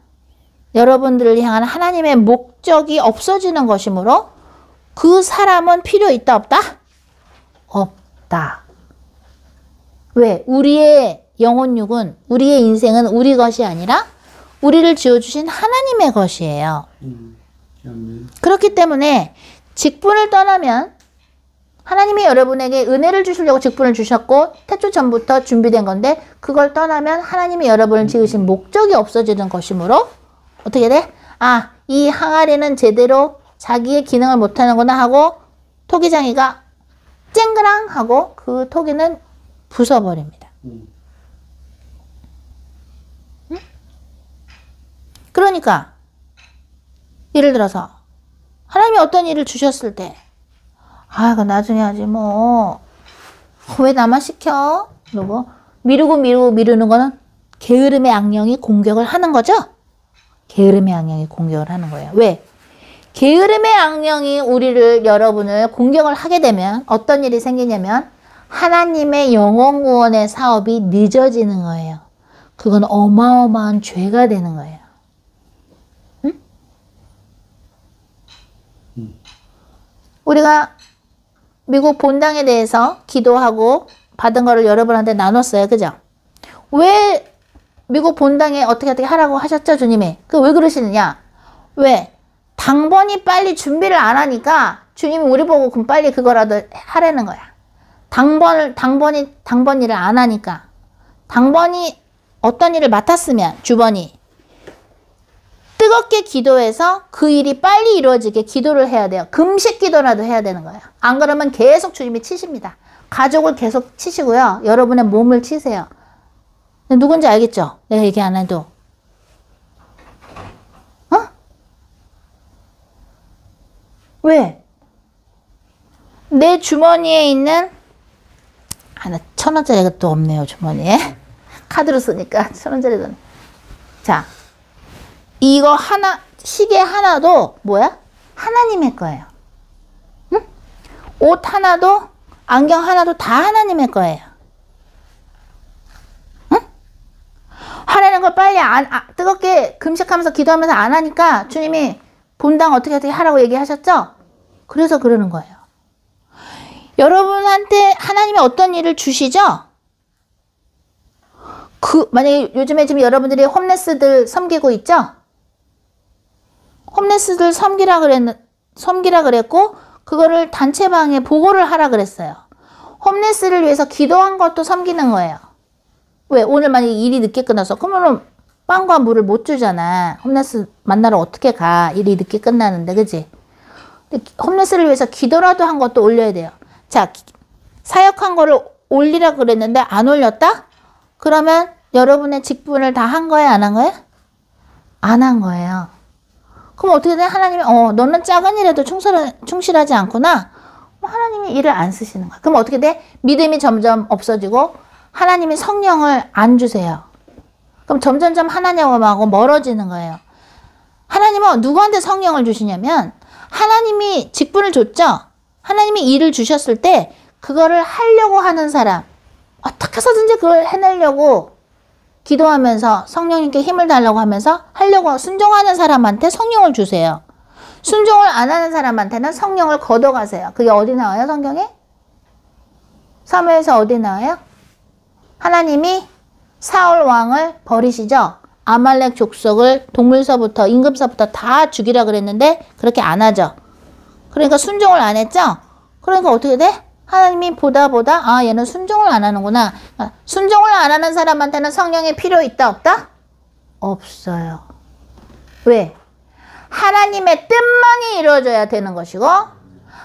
여러분들을 향한 하나님의 목적이 없어지는 것이므로 그 사람은 필요 있다 없다? 없다. 왜? 우리의 영혼육은 우리의 인생은 우리 것이 아니라 우리를 지어주신 하나님의 것이에요. 그렇기 때문에 직분을 떠나면 하나님이 여러분에게 은혜를 주시려고 직분을 주셨고 태초 전부터 준비된 건데 그걸 떠나면 하나님이 여러분을 지으신 목적이 없어지는 것이므로 어떻게 돼? 이 항아리는 제대로 자기의 기능을 못하는구나 하고 토기장이가 쨍그랑 하고 그 토기는 부숴버립니다. 응? 그러니까 예를 들어서 하나님이 어떤 일을 주셨을 때 아, 그 나중에 하지 뭐. 왜 나만 시켜? 그리고 미루는 거는 게으름의 악령이 공격을 하는 거죠? 게으름의 악령이 공격을 하는 거예요. 왜? 게으름의 악령이 여러분을 공격을 하게 되면 어떤 일이 생기냐면 하나님의 영혼 구원의 사업이 늦어지는 거예요. 그건 어마어마한 죄가 되는 거예요. 응? 우리가 미국 본당에 대해서 기도하고 받은 거를 여러분한테 나눴어요. 그죠? 왜 미국 본당에 어떻게 하라고 하셨죠? 주님이. 왜 그러시느냐? 왜? 당번이 빨리 준비를 안 하니까 주님이 우리 보고 그럼 빨리 그거라도 하라는 거야. 당번 일을 안 하니까. 당번이 어떤 일을 맡았으면 주번이 뜨겁게 기도해서 그 일이 빨리 이루어지게 기도를 해야 돼요. 금식 기도라도 해야 되는 거예요. 안 그러면 계속 주님이 치십니다. 가족을 계속 치시고요. 여러분의 몸을 치세요. 누군지 알겠죠? 내가 얘기 안 해도. 어? 왜? 내 주머니에 있는 하나 1,000원짜리가 또 없네요. 주머니에. 카드로 쓰니까 1,000원짜리가. 자, 이거 하나, 시계 하나도 뭐야? 하나님의 거예요. 응? 옷 하나도, 안경 하나도 다 하나님의 거예요. 응? 하라는 걸 빨리 뜨겁게 금식하면서 기도하면서 안 하니까 주님이 본당 어떻게 하라고 얘기하셨죠? 그래서 그러는 거예요. 여러분한테 하나님이 어떤 일을 주시죠? 만약에 요즘에 지금 여러분들이 홈레스들 섬기고 있죠? 홈레스들 섬기라 그랬고, 그거를 단체방에 보고를 하라 그랬어요. 홈레스를 위해서 기도한 것도 섬기는 거예요. 왜? 오늘 만약에 일이 늦게 끝나서, 그러면 빵과 물을 못 주잖아. 홈레스 만나러 어떻게 가? 일이 늦게 끝나는데, 그지? 홈레스를 위해서 기도라도 한 것도 올려야 돼요. 자, 사역한 거를 올리라 그랬는데 안 올렸다? 그러면 여러분의 직분을 다 한 거예요? 안 한 거예요? 안 한 거예요. 그럼 어떻게 돼? 하나님이 너는 작은 일에도 충실하지 않구나. 하나님이 일을 안 쓰시는 거야. 그럼 어떻게 돼? 믿음이 점점 없어지고 하나님이 성령을 안 주세요. 그럼 점점점 하나님하고 멀어지는 거예요. 하나님은 누구한테 성령을 주시냐면 하나님이 직분을 줬죠. 하나님이 일을 주셨을 때 그거를 하려고 하는 사람, 어떻게 해서든지 그걸 해내려고 기도하면서 성령님께 힘을 달라고 하면서 하려고 순종하는 사람한테 성령을 주세요. 순종을 안 하는 사람한테는 성령을 걷어가세요. 그게 어디 나와요? 성경에? 사무엘서 어디 나와요? 하나님이 사울 왕을 버리시죠. 아말렉 족속을 동물서부터 임금서부터 다 죽이라 그랬는데 그렇게 안 하죠. 그러니까 순종을 안 했죠. 그러니까 어떻게 돼? 하나님이 보다 얘는 순종을 안 하는구나. 순종을 안 하는 사람한테는 성령이 필요 있다 없다? 없어요. 왜? 하나님의 뜻만이 이루어져야 되는 것이고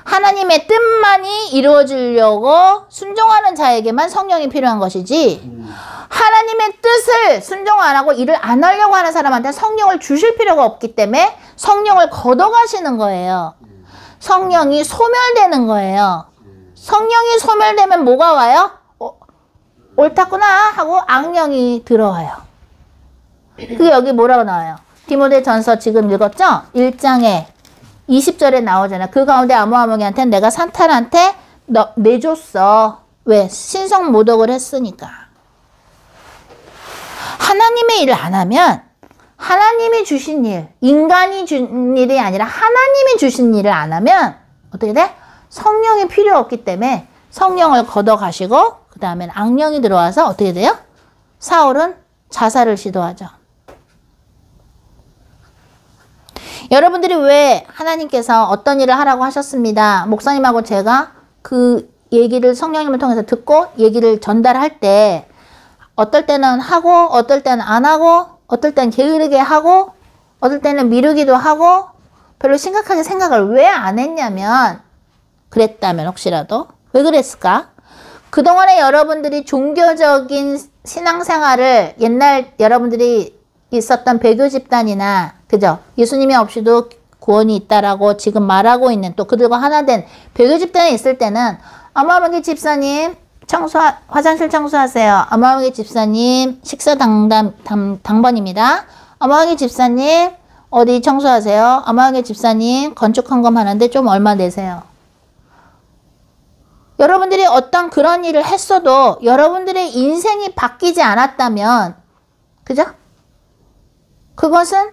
하나님의 뜻만이 이루어지려고 순종하는 자에게만 성령이 필요한 것이지 하나님의 뜻을 순종 안 하고 일을 안 하려고 하는 사람한테 성령을 주실 필요가 없기 때문에 성령을 걷어가시는 거예요. 성령이 소멸되는 거예요. 성령이 소멸되면 뭐가 와요? 옳다구나 하고 악령이 들어와요. 그게 여기 뭐라고 나와요? 디모데전서 지금 읽었죠? 1장에 20절에 나오잖아요. 그 가운데 아모아모기한테 내가 사탄한테 내줬어. 왜? 신성 모독을 했으니까. 하나님의 일을 안 하면 하나님이 주신 일, 인간이 준 일이 아니라 하나님이 주신 일을 안 하면 어떻게 돼? 성령이 필요 없기 때문에 성령을 걷어가시고 그 다음엔 악령이 들어와서 어떻게 돼요? 사울은 자살을 시도하죠. 여러분들이 왜 하나님께서 어떤 일을 하라고 하셨습니다. 목사님하고 제가 그 얘기를 성령님을 통해서 듣고 얘기를 전달할 때 어떨 때는 하고 어떨 때는 안 하고 어떨 때는 게으르게 하고 어떨 때는 미루기도 하고 별로 심각하게 생각을 왜 안 했냐면 그랬다면 혹시라도. 왜 그랬을까? 그동안에 여러분들이 종교적인 신앙생활을 옛날 여러분들이 있었던 배교 집단이나 그죠? 예수님이 없이도 구원이 있다라고 지금 말하고 있는 또 그들과 하나 된 배교 집단에 있을 때는 어마어마하게 집사님 화장실 청소하세요. 어마어마하게 집사님 식사 당번입니다. 어마어마하게 집사님 어디 청소하세요. 어마어마하게 집사님 건축 헌금하는데 좀 얼마 내세요. 여러분들이 어떤 그런 일을 했어도 여러분들의 인생이 바뀌지 않았다면 그죠? 그것은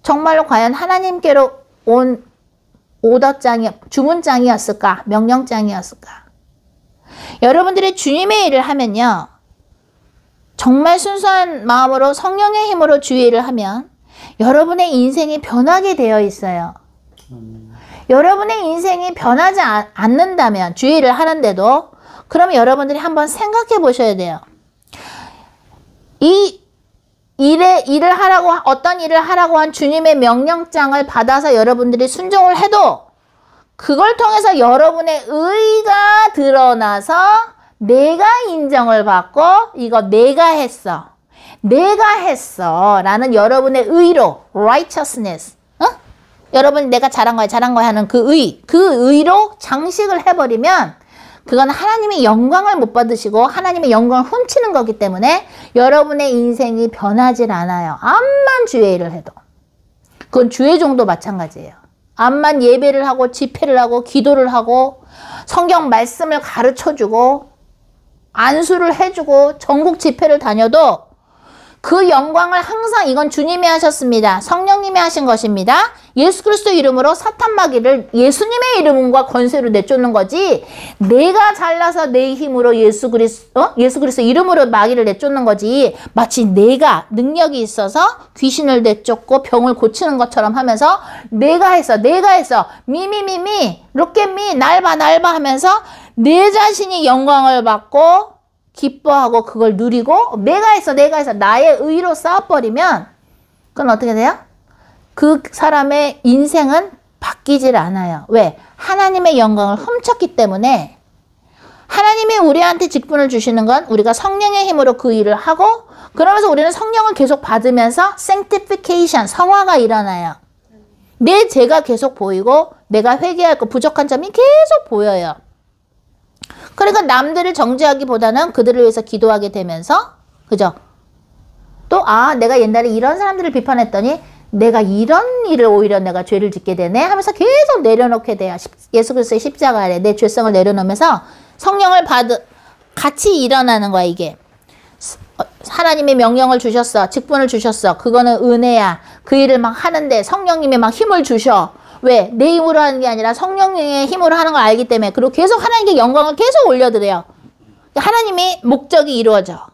정말로 과연 하나님께로 온 주문장이었을까? 명령장이었을까? 여러분들이 주님의 일을 하면요. 정말 순수한 마음으로 성령의 힘으로 주의 일을 하면 여러분의 인생이 변하게 되어 있어요. 여러분의 인생이 변하지 않는다면 주의 일을 하는데도 그러면 여러분들이 한번 생각해 보셔야 돼요. 이 일을 하라고 어떤 일을 하라고 한 주님의 명령장을 받아서 여러분들이 순종을 해도 그걸 통해서 여러분의 의가 드러나서 내가 인정을 받고 이거 내가 했어 라는 여러분의 의로 righteousness 여러분이 내가 잘한 거야 하는 그 의로 장식을 해버리면 그건 하나님의 영광을 못 받으시고 하나님의 영광을 훔치는 거기 때문에 여러분의 인생이 변하질 않아요. 암만 주의 일을 해도. 그건 주의 종도 마찬가지예요. 암만 예배를 하고 집회를 하고 기도를 하고 성경 말씀을 가르쳐주고 안수를 해주고 전국 집회를 다녀도 그 영광을 항상 이건 주님이 하셨습니다. 성령님이 하신 것입니다. 예수 그리스도 이름으로 사탄 마귀를 예수님의 이름과 권세로 내쫓는 거지 내가 잘나서 내 힘으로 예수 그리스도 이름으로 마귀를 내쫓는 거지 마치 내가 능력이 있어서 귀신을 내쫓고 병을 고치는 것처럼 하면서 내가 했어 미미미미 롯겟미 날 봐 하면서 내 자신이 영광을 받고 기뻐하고 그걸 누리고 내가 했어 나의 의로 쌓아버리면 그건 어떻게 돼요? 그 사람의 인생은 바뀌질 않아요. 왜? 하나님의 영광을 훔쳤기 때문에 하나님이 우리한테 직분을 주시는 건 우리가 성령의 힘으로 그 일을 하고 그러면서 우리는 성령을 계속 받으면서 sanctification, 성화가 일어나요. 내 죄가 계속 보이고 내가 회개할 거 부족한 점이 계속 보여요. 그러니까 남들을 정죄하기보다는 그들을 위해서 기도하게 되면서 그죠? 또 내가 옛날에 이런 사람들을 비판했더니 내가 이런 일을 오히려 내가 죄를 짓게 되네 하면서 계속 내려놓게 돼요. 예수 그리스도의 십자가 아래 내 죄성을 내려놓으면서 성령을 같이 일어나는 거야 이게. 하나님이 명령을 주셨어. 직분을 주셨어. 그거는 은혜야. 그 일을 막 하는데 성령님이 막 힘을 주셔. 왜? 내 힘으로 하는 게 아니라 성령의 힘으로 하는 걸 알기 때문에 그리고 계속 하나님께 영광을 계속 올려드려요. 하나님이 목적이 이루어져.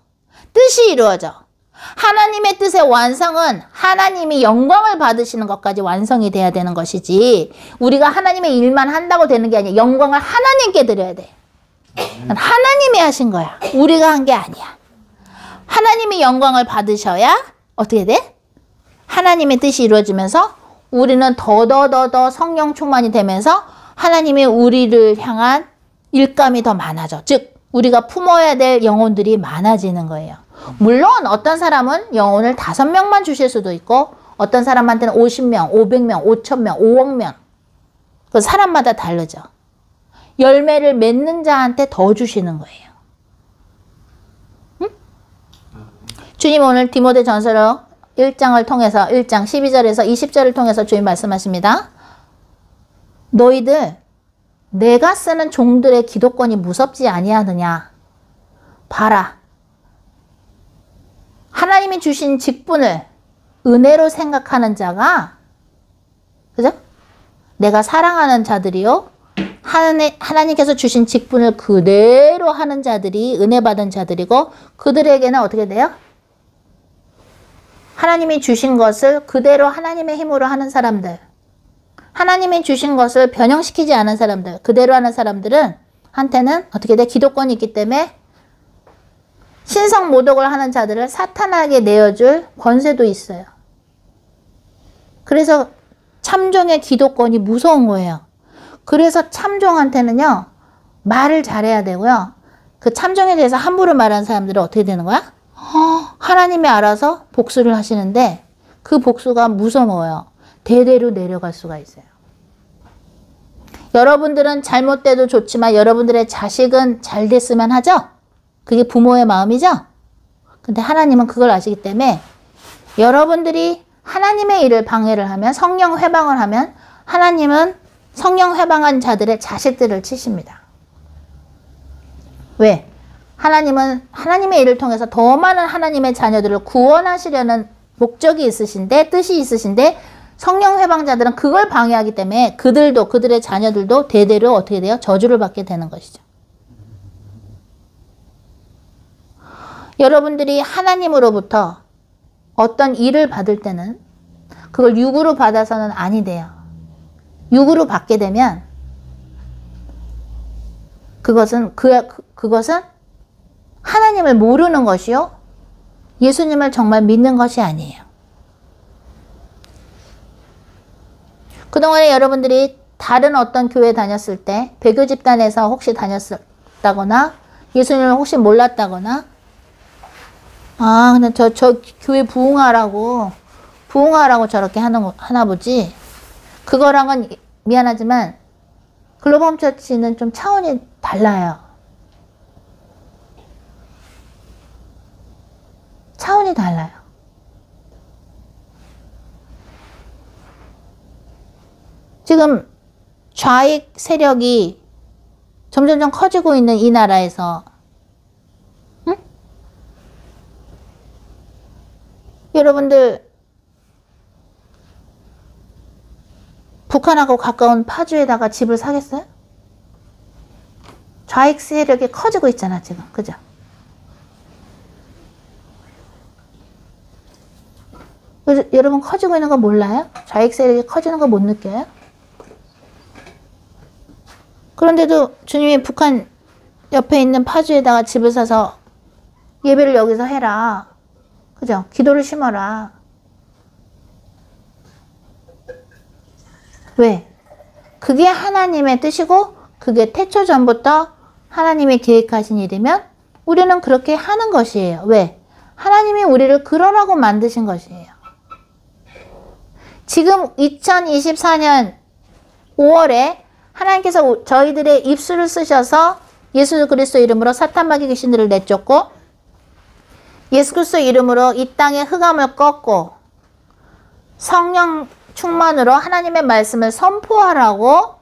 뜻이 이루어져. 하나님의 뜻의 완성은 하나님이 영광을 받으시는 것까지 완성이 돼야 되는 것이지 우리가 하나님의 일만 한다고 되는 게 아니야. 영광을 하나님께 드려야 돼. 하나님이 하신 거야. 우리가 한 게 아니야. 하나님이 영광을 받으셔야 어떻게 돼? 하나님의 뜻이 이루어지면서 우리는 더더더더 성령 충만이 되면서 하나님이 우리를 향한 일감이 더 많아져. 즉 우리가 품어야 될 영혼들이 많아지는 거예요. 물론 어떤 사람은 영혼을 5명만 주실 수도 있고 어떤 사람한테는 50명, 500명, 5,000명, 5억 명. 그 사람마다 다르죠. 열매를 맺는 자한테 더 주시는 거예요. 응? 주님 오늘 디모데전서로 1장을 통해서 1장 12절에서 20절을 통해서 주님 말씀하십니다. 너희들 내가 쓰는 종들의 기도권이 무섭지 아니하느냐. 봐라. 하나님이 주신 직분을 은혜로 생각하는 자가 그죠? 내가 사랑하는 자들이요. 하나님께서 주신 직분을 그대로 하는 자들이 은혜 받은 자들이고 그들에게는 어떻게 돼요? 하나님이 주신 것을 그대로 하나님의 힘으로 하는 사람들, 하나님이 주신 것을 변형시키지 않은 사람들, 그대로 하는 사람들은 한테는 어떻게 돼? 기도권이 있기 때문에 신성 모독을 하는 자들을 사탄에게 내어줄 권세도 있어요. 그래서 참종의 기도권이 무서운 거예요. 그래서 참종한테는요, 말을 잘해야 되고요. 그 참종에 대해서 함부로 말하는 사람들은 어떻게 되는 거야? 하나님이 알아서 복수를 하시는데 그 복수가 무서워요. 대대로 내려갈 수가 있어요. 여러분들은 잘못돼도 좋지만 여러분들의 자식은 잘 됐으면 하죠? 그게 부모의 마음이죠? 근데 하나님은 그걸 아시기 때문에 여러분들이 하나님의 일을 방해를 하면, 성령 회방을 하면 하나님은 성령 회방한 자들의 자식들을 치십니다. 왜? 하나님은 하나님의 일을 통해서 더 많은 하나님의 자녀들을 구원하시려는 목적이 있으신데, 뜻이 있으신데 성령 회방자들은 그걸 방해하기 때문에 그들도, 그들의 자녀들도 대대로 어떻게 돼요? 저주를 받게 되는 것이죠. 여러분들이 하나님으로부터 어떤 일을 받을 때는 그걸 육으로 받아서는 아니 돼요. 육으로 받게 되면 그것은 하나님을 모르는 것이요, 예수님을 정말 믿는 것이 아니에요. 그동안에 여러분들이 다른 어떤 교회 다녔을 때, 배교 집단에서 혹시 다녔다거나 예수님을 혹시 몰랐다거나, 아 근데 저 교회 부흥하라고 저렇게 하나 보지, 그거랑은 미안하지만 글로벌 홈처치는 좀 차원이 달라요. 차원이 달라요. 지금 좌익 세력이 점점점 커지고 있는 이 나라에서, 응? 여러분들 북한하고 가까운 파주에다가 집을 사겠어요? 좌익 세력이 커지고 있잖아 지금, 그죠? 여러분 커지고 있는 거 몰라요? 좌익 세력이 커지는 거 못 느껴요? 그런데도 주님이 북한 옆에 있는 파주에다가 집을 사서 예배를 여기서 해라, 그죠? 기도를 심어라. 왜? 그게 하나님의 뜻이고 그게 태초 전부터 하나님이 계획하신 일이면 우리는 그렇게 하는 것이에요. 왜? 하나님이 우리를 그러라고 만드신 것이에요. 지금 2024년 5월에 하나님께서 저희들의 입술을 쓰셔서 예수 그리스도 이름으로 사탄 마귀 귀신들을 내쫓고, 예수 그리스도 이름으로 이 땅의 흑암을 꺾고 성령 충만으로 하나님의 말씀을 선포하라고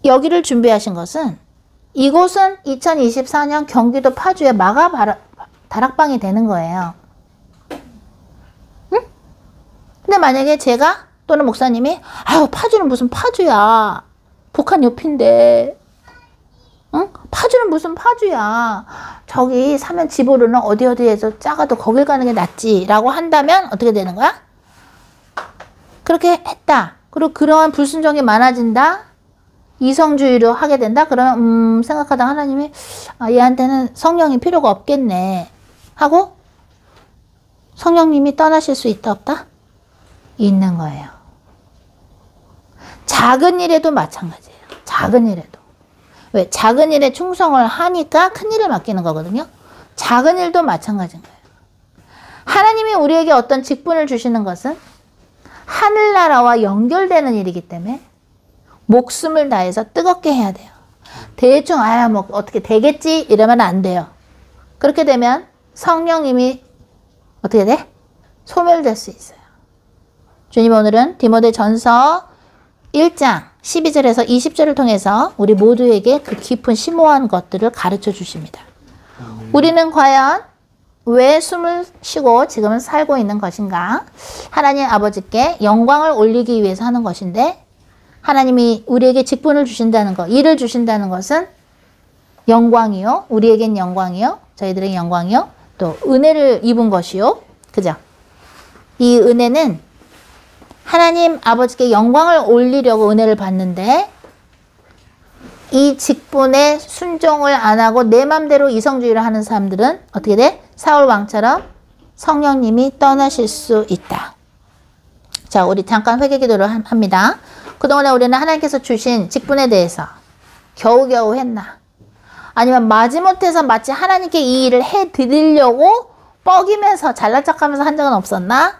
여기를 준비하신 것은, 이곳은 2024년 경기도 파주의 마가 다락방이 되는 거예요. 응? 근데 만약에 제가 또는 목사님이 아유 파주는 무슨 파주야, 북한 옆인데, 응? 파주는 무슨 파주야, 저기 사면 지보로는 어디에서 작아도 거길 가는 게 낫지 라고 한다면 어떻게 되는 거야? 그렇게 했다, 그리고 그러한 불순종이 많아진다, 이성주의로 하게 된다, 그러면 생각하다 하나님이 얘한테는 성령이 필요가 없겠네 하고 성령님이 떠나실 수 있다 없다? 있는 거예요. 작은 일에도 마찬가지예요. 작은 일에도. 왜? 작은 일에 충성을 하니까 큰 일을 맡기는 거거든요. 작은 일도 마찬가지인 거예요. 하나님이 우리에게 어떤 직분을 주시는 것은 하늘나라와 연결되는 일이기 때문에 목숨을 다해서 뜨겁게 해야 돼요. 대충 뭐 어떻게 되겠지 이러면 안 돼요. 그렇게 되면 성령님이 어떻게 돼? 소멸될 수 있어요. 주님 오늘은 디모데전서 1장 12절에서 20절을 통해서 우리 모두에게 그 깊은 심오한 것들을 가르쳐 주십니다. 우리는 과연 왜 숨을 쉬고 지금은 살고 있는 것인가? 하나님 아버지께 영광을 올리기 위해서 하는 것인데, 하나님이 우리에게 직분을 주신다는 것, 일을 주신다는 것은 영광이요, 우리에겐 영광이요, 저희들에게 영광이요, 또 은혜를 입은 것이요, 그죠? 이 은혜는 하나님 아버지께 영광을 올리려고 은혜를 받는데, 이 직분에 순종을 안 하고 내 맘대로 이성주의를 하는 사람들은 어떻게 돼? 사울 왕처럼 성령님이 떠나실 수 있다. 자, 우리 잠깐 회개 기도를 합니다. 그동안에 우리는 하나님께서 주신 직분에 대해서 겨우겨우 했나? 아니면 마지못해서 마치 하나님께 이 일을 해드리려고 뻐기면서 잘난 척하면서 한 적은 없었나?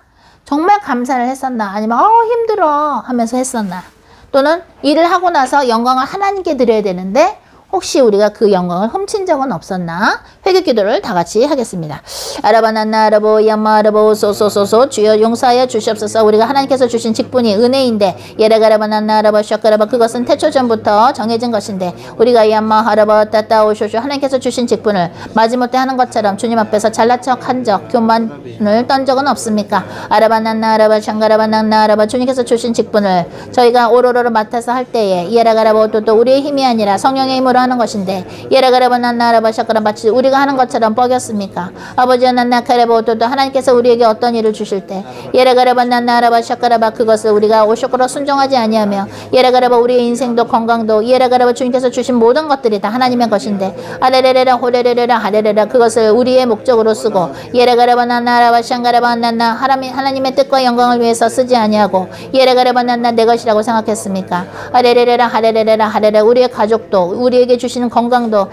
정말 감사를 했었나? 아니면 힘들어 하면서 했었나? 또는 일을 하고 나서 영광을 하나님께 드려야 되는데 혹시 우리가 그 영광을 훔친 적은 없었나? 회개 기도를 다 같이 하겠습니다. 아라바나나 아라보 야마 아라보 소소소소 주여 용서하여 주시옵소서. 우리가 하나님께서 주신 직분이 은혜인데 예라가라바나나 아라바 샤카라바 그것은 태초 전부터 정해진 것인데 우리가 야마 아라바 따따오쇼쇼 하나님께서 주신 직분을 마지못해 하는 것처럼 주님 앞에서 잘난 척한 적 교만을 떤 적은 없습니까? 아라바나나 아라바 샹가라바나나 아라바 주님께서 주신 직분을 저희가 오로로로 맡아서 할 때에 예라가라보 또 우리의 힘이 아니라 성령의 힘으로 하는 것인데 예라가라바 난나라바 샤카라 마치 우리가 하는 것처럼 뻐겼습니까? 아버지와 난나카라바 또 하나님께서 우리에게 어떤 일을 주실 때 예라가라바 난나라바 샤카라바 그것을 우리가 오쇼코로 순종하지 아니하며 예라가라바 우리의 인생도 건강도 예라가라바 주님께서 주신 모든 것들이 다 하나님의 것인데 아레레레라 호레레레라 하레레라 그것을 우리의 목적으로 쓰고 예라가라바 난나라바 샹가라바 난나 하나님의 뜻과 영광을 위해서 쓰지 아니하고 예라가라바 난나 내 것이라고 생각했습니까? 아레레레라 하레레레라 하레레 우리의 가족도 우리에게 주시는 건강도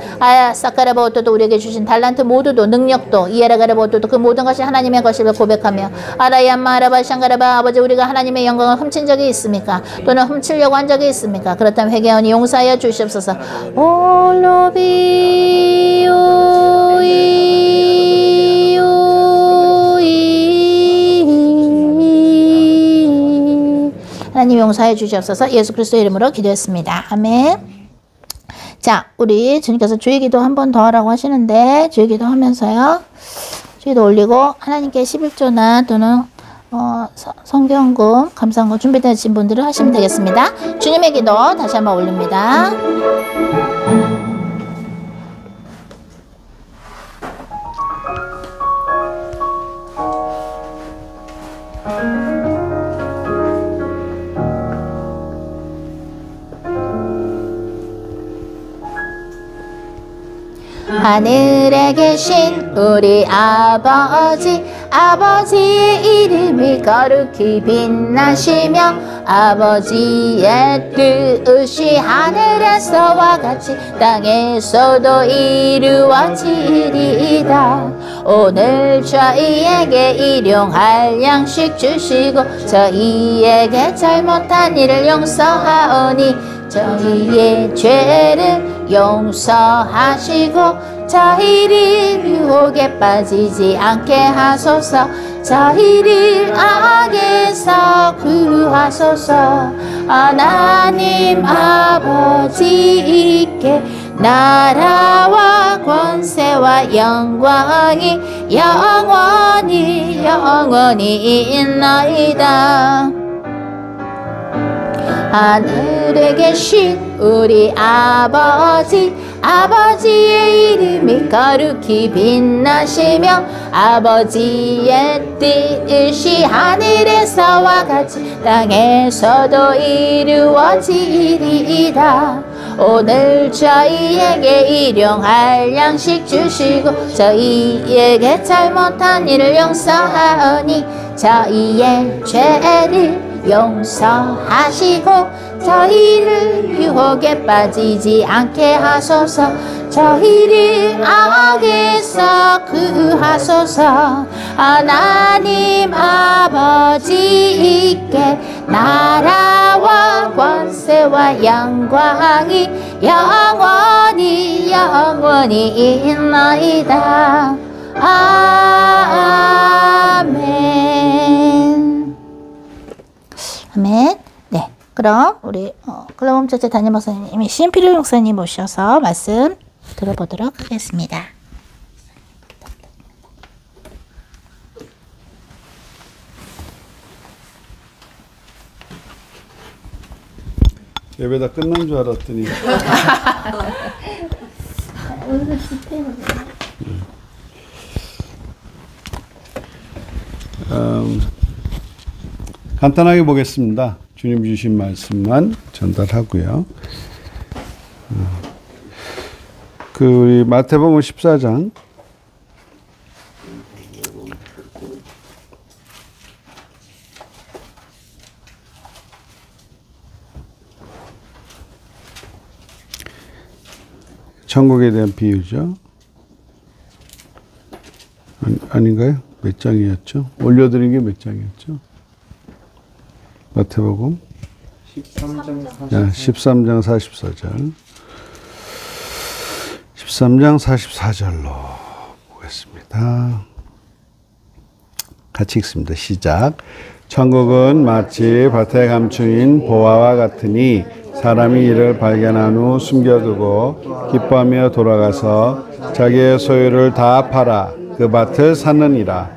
사카라바오토도 우리에게 주신 달란트 모두도 능력도 이에라가라바오토도 그 모든 것이 하나님의 것임을 고백하며 아라야마라바 샹가라바 아버지 우리가 하나님의 영광을 훔친 적이 있습니까? 또는 훔치려고 한 적이 있습니까? 그렇다면 회개하오니 용서하여 주시옵소서. 하나님 용서해 주시옵소서. 예수 그리스도의 이름으로 기도했습니다. 아멘. 자, 우리 주님께서 주의기도 한 번 더 하라고 하시는데 주의기도 하면서요. 주의도 올리고 하나님께 11조나 또는 성경금, 감사한금 준비되신 분들은 하시면 되겠습니다. 주님의 기도 다시 한번 올립니다. 하늘에 계신 우리 아버지 아버지의 이름이 거룩히 빛나시며 아버지의 뜻이 하늘에서와 같이 땅에서도 이루어지리이다. 오늘 저희에게 일용할 양식 주시고 저희에게 잘못한 일을 용서하오니 저희의 죄를 용서하시고 저희를 유혹에 빠지지 않게 하소서. 저희를 악에서 구하소서. 하나님 아버지께 나라와 권세와 영광이 영원히 있나이다. 하늘에 계신 우리 아버지 아버지의 이름이 거룩히 빛나시며 아버지의 뜻이 하늘에서와 같이 땅에서도 이루어지리이다. 오늘 저희에게 일용할 양식 주시고 저희에게 잘못한 일을 용서하오니 저희의 죄를 용서하시고 저희를 유혹에 빠지지 않게 하소서. 저희를 악에서 구하소서. 하나님 아버지께 나라와 권세와 영광이 영원히 있나이다. 아멘. 아멘. 네, 그럼 우리 글로범 처치 담임 목사님이 신필요 목사님 모셔서 말씀 들어보도록 하겠습니다. 예배 다 끝난 줄 알았더니 간단하게 보겠습니다. 주님 주신 말씀만 전달하고요. 우리 마태복음 14장 천국에 대한 비유죠. 아닌가요? 몇 장이었죠? 올려드린 게 몇 장이었죠? 마태복음 13장 13장 44절. 13장 44절로 보겠습니다. 같이 읽습니다. 시작. 천국은 마치 밭에 감추인 보화와 같으니 사람이 이를 발견한 후 숨겨두고 기뻐하며 돌아가서 자기의 소유를 다 팔아 그 밭을 사느니라.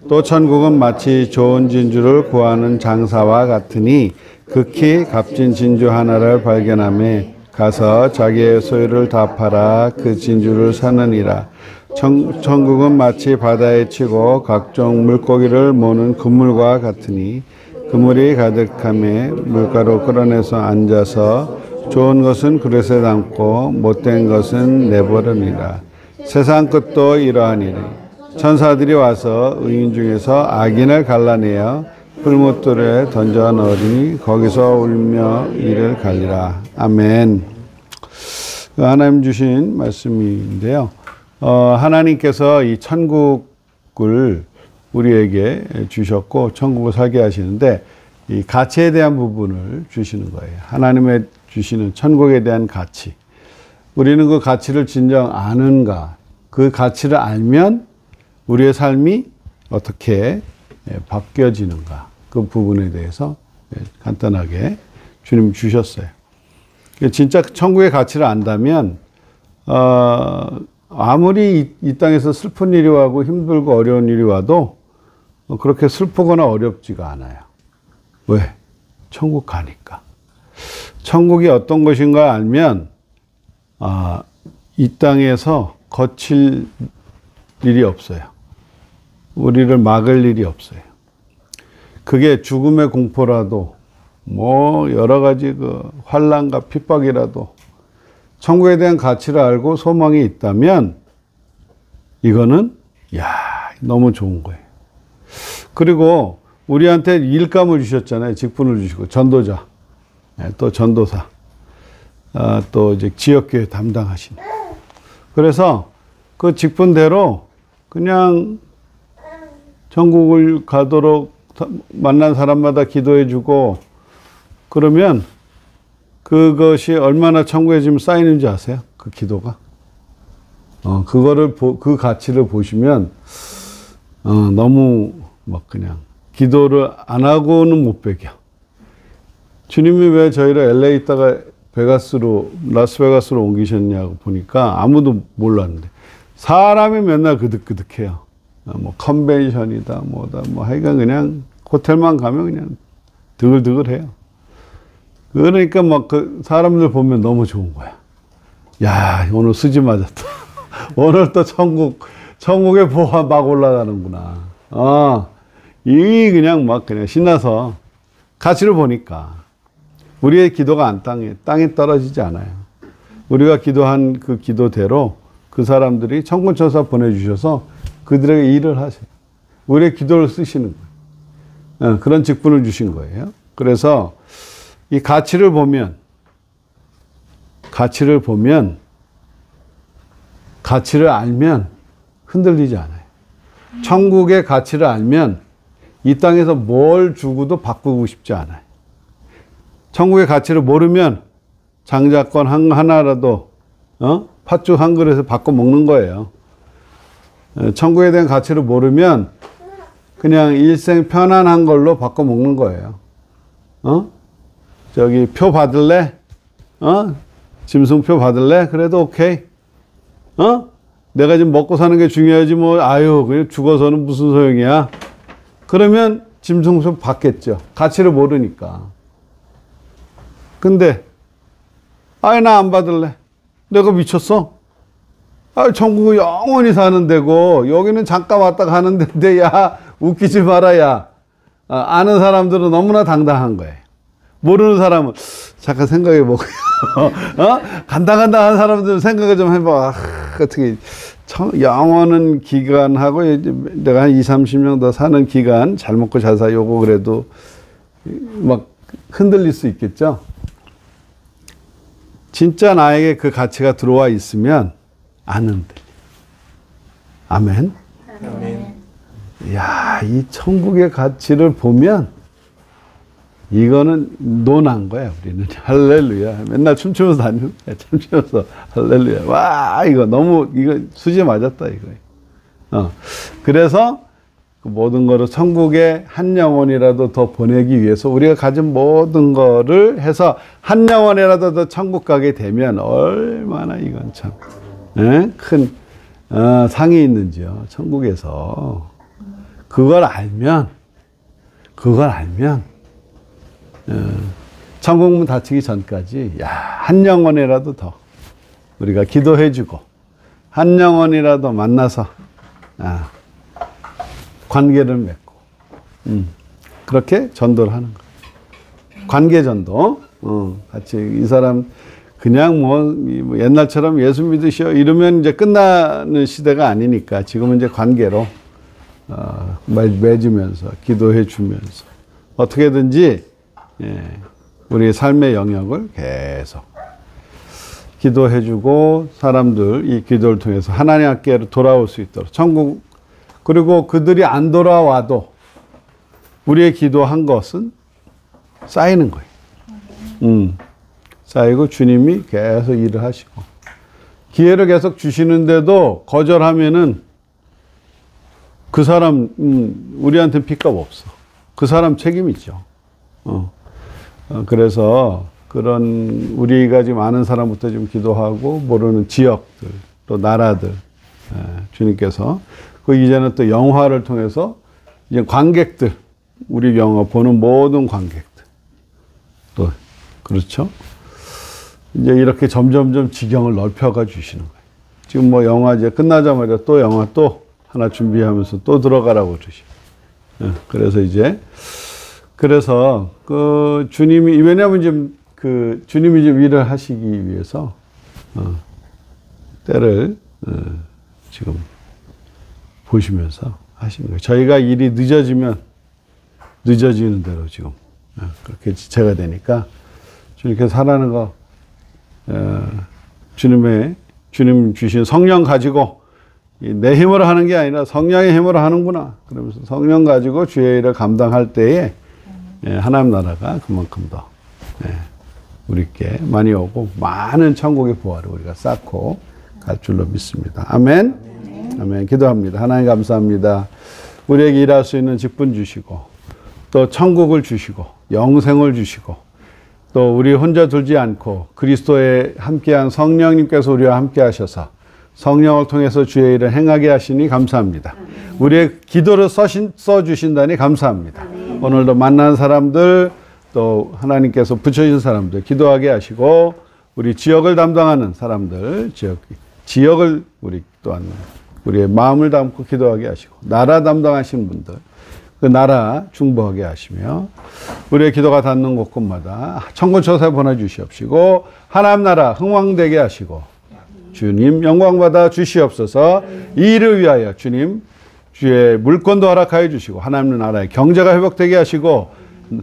또 천국은 마치 좋은 진주를 구하는 장사와 같으니 극히 값진 진주 하나를 발견하며 가서 자기의 소유를 다 팔아 그 진주를 사느니라. 천국은 마치 바다에 치고 각종 물고기를 모는 그물과 같으니 그물이 가득함에 물가로 끌어내서 앉아서 좋은 것은 그릇에 담고 못된 것은 내버리니라. 세상 끝도 이러하니니 천사들이 와서 의인 중에서 악인을 갈라내어 풀무불에 던져 넣으니 거기서 울며 이를 갈리라. 아멘. 하나님 주신 말씀인데요. 하나님께서 이 천국을 우리에게 주셨고 천국을 살게 하시는데 이 가치에 대한 부분을 주시는 거예요. 하나님의 주시는 천국에 대한 가치. 우리는 그 가치를 진정 아는가? 그 가치를 알면 우리의 삶이 어떻게 바뀌어지는가? 그 부분에 대해서 간단하게 주님 주셨어요. 진짜 천국의 가치를 안다면 아무리 이 땅에서 슬픈 일이 와고 힘들고 어려운 일이 와도 그렇게 슬프거나 어렵지가 않아요. 왜? 천국 가니까. 천국이 어떤 것인가 알면 이 땅에서 거칠 일이 없어요. 우리를 막을 일이 없어요. 그게 죽음의 공포라도 뭐 여러 가지 그 환난과 핍박이라도 천국에 대한 가치를 알고 소망이 있다면 이거는 너무 좋은 거예요. 그리고 우리한테 일감을 주셨잖아요. 직분을 주시고 전도자, 또 전도사, 또 이제 지역교회 담당하신. 그래서 그 직분대로 그냥 천국을 가도록 만난 사람마다 기도해주고 그러면 그것이 얼마나 천국에 지금 쌓이는지 아세요? 그 기도가. 그 가치를 보시면, 너무 막 그냥 기도를 안 하고는 못 베겨. 주님이 왜 저희를 LA 있다가 라스베가스로 옮기셨냐고 보니까 아무도 몰랐는데, 사람이 맨날 그득그득해요. 뭐 컨벤션이다, 뭐다, 뭐 하여간 그냥 호텔만 가면 그냥 드글드글해요. 그러니까 막 그 사람들 보면 너무 좋은 거야. 야, 오늘 수지 맞았다. 오늘 또 천국의 보화 막 올라가는구나. 이 그냥 막 그냥 신나서 가치를 보니까 우리의 기도가 땅에 떨어지지 않아요. 우리가 기도한 그 기도대로 그 사람들이 천군천사 보내주셔서 그들에게 일을 하세요. 우리의 기도를 쓰시는 거예요. 그런 직분을 주신 거예요. 그래서 이 가치를 보면 가치를 알면 흔들리지 않아요. 천국의 가치를 알면 이 땅에서 뭘 주고도 바꾸고 싶지 않아요. 천국의 가치를 모르면 장자권 하나라도 팥죽 한 그릇에 바꿔 먹는 거예요. 천국에 대한 가치를 모르면 그냥 일생 편안한 걸로 바꿔 먹는 거예요. 저기 표 받을래? 짐승표 받을래? 그래도 오케이. 내가 지금 먹고 사는 게 중요하지 뭐 그냥 죽어서는 무슨 소용이야. 그러면 짐승표 받겠죠. 가치를 모르니까. 근데 나 안 받을래. 내가 미쳤어? 천국은 영원히 사는 데고 여기는 잠깐 왔다 가는 데인데 야 웃기지 마라 야. 아는 사람들은 너무나 당당한 거예요. 모르는 사람은 잠깐 생각해 보고요. 간당간당한 사람들은 생각을 좀 해봐. 어떻게 영원한 기간하고 내가 한 20-30년 더 사는 기간 잘 먹고 잘 사 요거 그래도 막 흔들릴 수 있겠죠. 진짜 나에게 그 가치가 들어와 있으면 안 흔들려. 아멘. 아멘. 야, 이 천국의 가치를 보면 이거는 논한 거야, 우리는. 할렐루야. 맨날 춤추면서 다니는 거야. 춤추면서 할렐루야. 와, 이거 너무, 이거 수지 맞았다, 이거. 그래서 그 모든 거를 천국에 한 영혼이라도 더 보내기 위해서 우리가 가진 모든 거를 해서 한 영혼이라도 더 천국 가게 되면 얼마나 이건 참, 큰, 상이 있는지요. 천국에서. 그걸 알면, 천국문 닫히기 전까지, 야, 한 영혼이라도 더 우리가 기도해주고, 한 영혼이라도 만나서, 관계를 맺고, 그렇게 전도를 하는 거예요. 관계 전도. 같이 이 사람 그냥 뭐 옛날처럼 예수 믿으시오 이러면 이제 끝나는 시대가 아니니까 지금은 이제 관계로 맺으면서 기도해 주면서 어떻게든지 우리의 삶의 영역을 계속 기도해 주고 사람들 이 기도를 통해서 하나님 함께로 돌아올 수 있도록 천국 그리고 그들이 안 돌아와도 우리의 기도한 것은 쌓이는 거예요. 쌓이고 주님이 계속 일을 하시고 기회를 계속 주시는데도 거절하면은 그 사람 우리한테 핏값 없어. 그 사람 책임이죠. 그래서 그런 우리가 지금 아는 사람부터 좀 기도하고 모르는 지역들 또 나라들 주님께서 그 이제는 또 영화를 통해서 이제 관객들 우리 영화 보는 모든 관객들 또 그렇죠. 이제 이렇게 점점점 지경을 넓혀가 주시는 거예요. 지금 뭐 영화 이제 끝나자마자 또 영화 또 하나 준비하면서 또 들어가라고 그러시고. 그래서 이제, 그래서 그 주님이, 왜냐하면 지금 그 주님이 좀 일을 하시기 위해서, 때를, 지금 보시면서 하시는 거예요. 저희가 일이 늦어지면 늦어지는 대로 지금, 그렇게 지체가 되니까 주님께서 하라는 거, 주님 주신 성령 가지고 내 힘으로 하는 게 아니라 성령의 힘으로 하는구나. 그러면서 성령 가지고 주의 일을 감당할 때에 하나님 나라가 그만큼 더 우리께 많이 오고 많은 천국의 보화를 우리가 쌓고 갈 줄로 믿습니다. 아멘. 아멘. 기도합니다. 하나님 감사합니다. 우리에게 일할 수 있는 직분 주시고 또 천국을 주시고 영생을 주시고 또 우리 혼자 둘지 않고 그리스도에 함께한 성령님께서 우리와 함께 하셔서 성령을 통해서 주의 일을 행하게 하시니 감사합니다. 우리의 기도를 써주신다니 감사합니다. 오늘도 만난 사람들 또 하나님께서 붙여주신 사람들 기도하게 하시고 우리 지역을 담당하는 사람들 지역을 우리 또한 우리의 마음을 담고 기도하게 하시고 나라 담당하시는 분들 그 나라 중보하게 하시며 우리의 기도가 닿는 곳곳마다 천군천사 보내주시옵시고 하나님 나라 흥왕되게 하시고 주님 영광받아 주시옵소서. 이 일을 위하여 주님 주의 물권도 허락하여 주시고 하나님 나라의 경제가 회복되게 하시고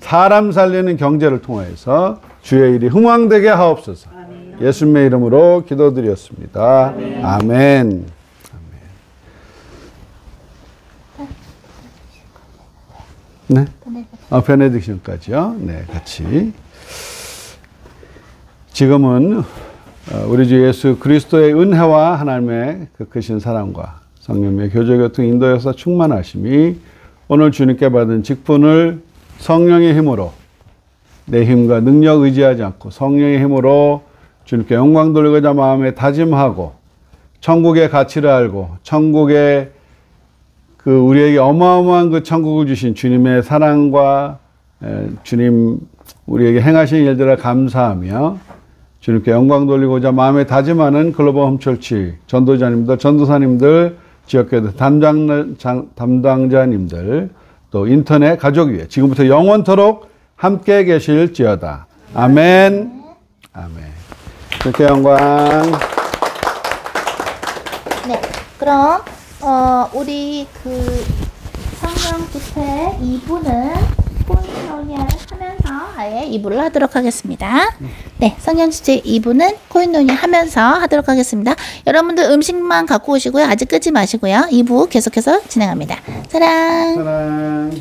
사람 살리는 경제를 통해서 주의 일이 흥왕되게 하옵소서. 예수님의 이름으로 기도드렸습니다. 아멘. 네. 베네딕션까지요. 네, 같이. 지금은 우리 주 예수 그리스도의 은혜와 하나님의 그 크신 사랑과 성령의 교제교통 인도여서 충만하심이 오늘 주님께 받은 직분을 성령의 힘으로 내 힘과 능력 의지하지 않고 성령의 힘으로 주님께 영광 돌리고자 마음에 다짐하고 천국의 가치를 알고 천국의 그 우리에게 어마어마한 그 천국을 주신 주님의 사랑과 주님 우리에게 행하신 일들을 감사하며 주님께 영광 돌리고자 마음에 다짐하는 글로벌 홈철치 전도자님들, 전도사님들, 지역교회 담당자님들, 또 인터넷 가족 위에 지금부터 영원토록 함께 계실지어다. 아멘. 아멘. 주님께 영광. 네, 그럼 우리 그 성령 집회 2부는 코인노니아를 하면서 아예 2부를 하도록 하겠습니다. 네, 성경주제 2부는 코인노니아 하면서 하도록 하겠습니다. 여러분들 음식만 갖고 오시고요. 아직 끄지 마시고요. 2부 계속해서 진행합니다. 사랑. 사랑.